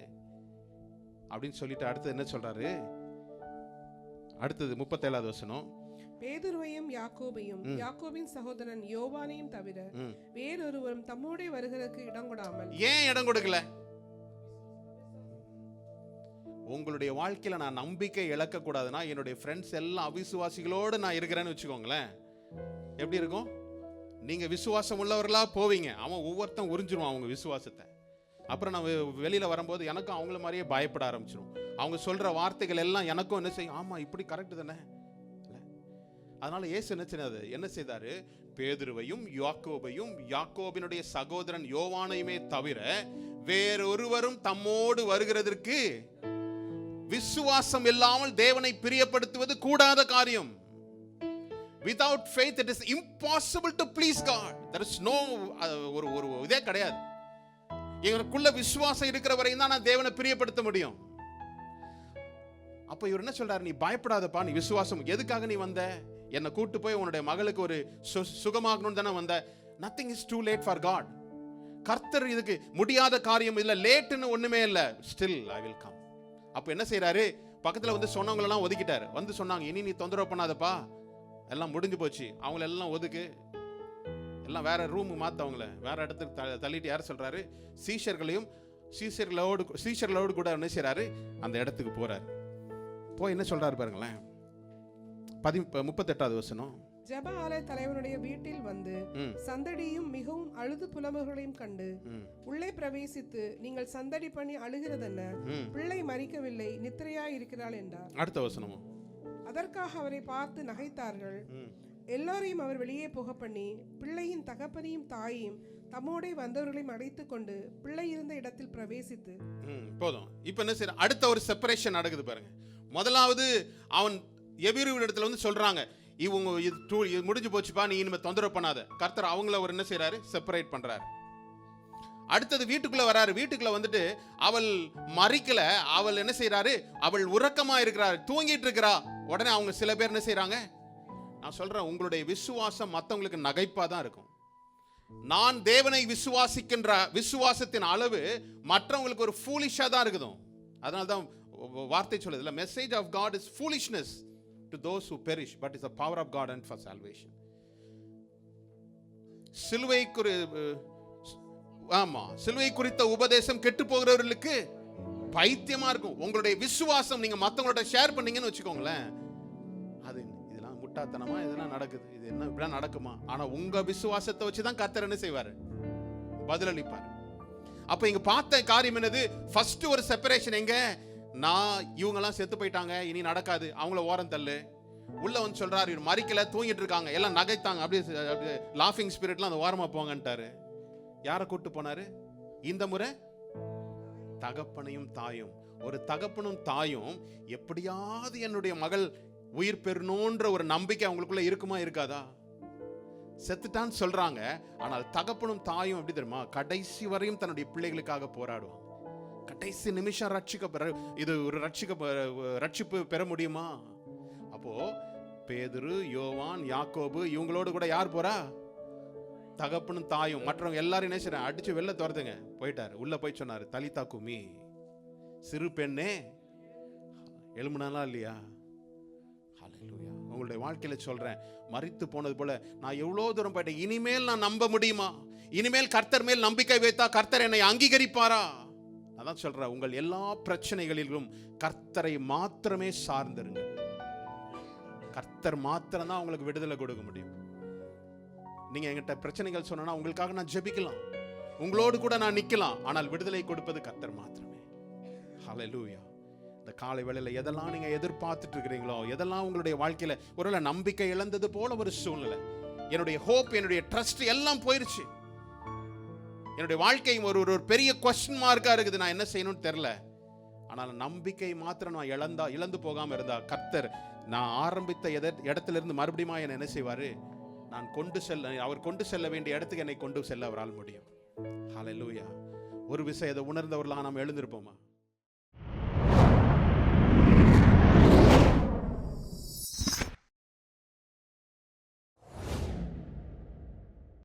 அப்படின்னு சொல்லிட்டு அடுத்தது என்ன சொல்றாரு? அடுத்தது 37வது வசனம், பேதுருவையும் யாக்கோபையும் யாக்கோபின் சகோதரன் யோவானையும் தவிர வேறொருவரும் தம்மோடே வருகிறதுக்கு இடம் கொடாமல். ஏன் இடம் கொடுக்கல? உங்களுடைய வாழ்க்கையில நான் நம்பிக்கை இழக்க கூடாதுன்னா, என்னுடைய ஃப்ரெண்ட்ஸ் எல்லாம் அவிசுவாசிகளோடு நான் இருக்கிறேன்னு வச்சுக்கோங்களேன், எப்படி இருக்கும்? நீங்க விசுவாசம் உள்ளவர்களா போவீங்க, அவன் ஒவ்வொருத்தன் உறிஞ்சிருவான் அவங்க விசுவாசத்தை. அப்புறம் நான் வெளியில வரும்போது எனக்கும் அவங்கள மாதிரியே பயப்பட ஆரம்பிச்சிடும். அவங்க சொல்ற வார்த்தைகள் எல்லாம் எனக்கும் என்ன செய்யும்? ஆமா, இப்படி கரெக்ட் தானே. அதனால இயேசு என்ன செய்தாரு? பேதுருவையும் யாக்கோபையும் யாக்கோபினுடைய சகோதரன் யோவானையுமே தவிர வேறொருவரும் தம்மோடு வருகிறதற்கு விசுவாசம் இல்லாமல் தேவனை பிரியப்படுத்துவது கூடாத காரியம். Without faith it is impossible to please God. There is no ஒரு இதே கிடையாது. எங்களுக்குள்ள விசுவாசம் இருக்கிற வரையும் தான் நான் தேவனை பிரியப்படுத்த முடியும். அப்ப இவர் என்ன சொல்றாரு? நீ பயப்படாதப்பா, நீ விசுவாசம். எதுக்காக நீ வந்த? என்னை கூட்டு போய் உன்னுடைய மகளுக்கு ஒரு சுகமாகணும்னு தானே வந்த. Nothing is too late for God. கர்த்தர் இதுக்கு முடியாத காரியம் இல்ல, லேட்னு ஒண்ணுமே இல்ல. Still I will come. அப்ப என்ன செய்யறாரு? பக்கத்துல வந்து சொன்னவங்க எல்லாம் ஒதுக்கிட்டாரு. வந்து சொன்னாங்க, இனி நீ தொந்தரவு பண்ணாதப்பா, எல்லாம் முடிஞ்சு போச்சு, அவங்கள எல்லாம் ஒதுக்கு, எல்லாம் வேற ரூம் மாத்தவங்கள வேற இடத்துக்கு தள்ளிட்டு யார் சொல்றாரு? சீஷர்களோடு கூட என்ன செய்யறாரு? அந்த இடத்துக்கு போறாரு. போய் என்ன சொல்றாரு பாருங்களேன். 38வது வசனம், ஜெப ஆலய தலைவனுடைய வீட்டில் வந்து சந்தடியும் மிகவும் அழுது புலம்புகளையும் கண்டு உள்ளே பிரவேசித்து, நீங்கள் சந்தடி பண்ணி அழுகிறதென்ன? பிள்ளை மரிக்கவில்லை, நித்திரையாய் இருக்கிறாள் என்றார். அடுத்த வசனம். அதற்காக அவரை பார்த்து நகைத்தார்கள். எல்லாரையும் அவர் வெளியே போக பண்ணி பிள்ளையின் தகப்பனையும் தாயையும் தம்மோடே வந்தவர்களையும் அடைத்துக் கொண்டு பிள்ளை இருந்த இடத்தில் பிரவேசித்து. போதும். இப்ப என்ன செய்ய? அடுத்த ஒரு செப்பரேஷன் நடக்குது பாருங்க. முதலாவது அவன் எபிரு இடத்துல வந்து சொல்றாங்க, இவங்க இது முடிஞ்சு போச்சுப்பா, நீ இனிமே தொந்தரவு பண்ணாத. கர்த்தர் அவங்கள ஒரு என்ன செய்யறாரு? செப்பரேட் பண்றாரு. அடுத்தது வீட்டுக்குள்ள வராரு. வீட்டுக்குள்ள வந்துட்டு அவள் மறிக்கல, அவள் என்ன செய்யறாரு? அவள் உறக்கமா இருக்கிறார், தூங்கிட்டு இருக்கிறா. உடனே அவங்க சில பேர் என்ன செய்யறாங்க? நான் சொல்றேன், உங்களுடைய விசுவாசம் மற்றவங்களுக்கு நகைப்பா தான் இருக்கும். நான் தேவனை விசுவாசிக்கின்ற விசுவாசத்தின் அளவு மற்றவங்களுக்கு ஒரு ஃபூலிஷா தான் இருக்குது. அதனால தான் வார்த்தை சொல்லுது, message of God is foolishness to those who perish, but is the power of God and for salvation. சிலுவை குறித்த உபதேசம் கெட்டு போகிறவர்களுக்கு பைத்தியமா இருக்கும். உங்களுடைய விசுவாசம் நீங்க மத்தவங்களோட ஷேர் பண்ணீங்கன்னு வச்சுக்கோங்களேன், அது இதெல்லாம் முட்டாத்தனமா இதெல்லாம் நடக்குது, இது என்ன இப்படிலாம் நடக்குமா? ஆனா உங்க விசுவாசத்தை வச்சுதான் கர்த்தர் என்ன செய்வாரு? பதிலளிப்பார். அப்ப இங்க பார்த்த காரியம் என்னது? ஃபர்ஸ்ட் ஒரு செப்பரேஷன். எங்க? நான் இவங்கெல்லாம் செத்து போயிட்டாங்க, இனி நடக்காது, அவங்கள ஓரம் தள்ளு. உள்ள வந்து சொல்றாரு, இவர் மறிக்கல, தூங்கிட்டு இருக்காங்க, எல்லாம் நகைத்தாங்க, அப்படியே லாஃபிங் ஸ்பிரிட்லாம் அந்த ஓரமா போங்கன்ட்டாரு. யாரை கூட்டு போனாரு? இந்த முறை தகப்பனையும் தாயும். ஒரு தகப்பனும் தாயும் எப்படியாவது என்னுடைய மகள் உயிர் பெறணுன்ற ஒரு நம்பிக்கை அவங்களுக்குள்ள இருக்குமா இருக்காதா? செத்துட்டான்னு சொல்றாங்க, ஆனால் தகப்பனும் தாயும் எப்படி தெரியுமா? கடைசி வரையும் தன்னுடைய பிள்ளைகளுக்காக போராடுவாங்க. கடைசி நிமிஷம் இது ஒரு ரட்சிப்பு பெற முடியுமா? அப்போ பேதுரு, யோவான், யாக்கோபு இவங்களோடு கூட யார் போறா? தகப்பனும் தாயும். மற்றவங்க எல்லாரும் என்ன செய்றாங்க? அடிச்சு வெளில துரத்துங்க. போயிட்டாரு. உள்ள போய் சொன்னாரு, தலிதா குமி, சிறு பெண்ணே எழும்புனாலா இல்லையா? ஹல்லேலூயா. உங்களுடைய வாழ்க்கையில சொல்றேன், மரித்து போனது போல நான் எவ்வளவு தூரம் போயிட்டேன், இனிமேல் நான் நம்ப முடியுமா? இனிமேல் கர்த்தர் மேல் நம்பிக்கை வைத்தா கர்த்தர் என்னை அங்கீகரிப்பாரா? அதான் சொல்றேன், உங்கள் எல்லா பிரச்சனைகளிலும் கர்த்தரை மாத்திரமே சார்ந்திருங்க. கர்த்தர் மாத்திரம் தான் உங்களுக்கு விடுதலை கொடுக்க முடியும். நீங்க என்கிட்ட பிரச்சனைகள் சொன்னா உங்களுக்காக நான் ஜெபிக்கலாம், உங்களோடு கூட நான் நிக்கலாம், ஆனால் விடுதலை கொடுப்பது கர்த்தர் மாத்திரமே. ஹல்லேலூயா. இந்த காலை வேளையில எதெல்லாம் நீங்க எதிர்பார்த்துட்டு இருக்கிறீங்களோ, எதெல்லாம் உங்களுடைய வாழ்க்கையில ஒருவேளை நம்பிக்கை இழந்தது போல ஒரு சூழ்நிலை, என்னுடைய ஹோப், என்னுடைய ட்ரஸ்ட் எல்லாம் போயிருச்சு, என்னுடைய வாழ்க்கை ஒரு பெரிய குவெஸ்சன் மார்க்கா இருக்குது, நான் என்ன செய்யணும்னு தெரியல, ஆனால் நம்பிக்கை மாத்திரம் நான் இழந்து போகாம இருந்தா கர்த்தர் நான் ஆரம்பித்த இடத்துல இருந்து மறுபடியும் என்ன செய்வாரு? அவர் கொண்டு செல்ல வேண்டிய இடத்துக்கு என்னை கொண்டு செல்ல அவரால் முடியும். ஹல்லேலூயா. ஒரு விஷயம் இதை உணர்ந்தவர்களாக நாம் எழுந்திருப்போமா?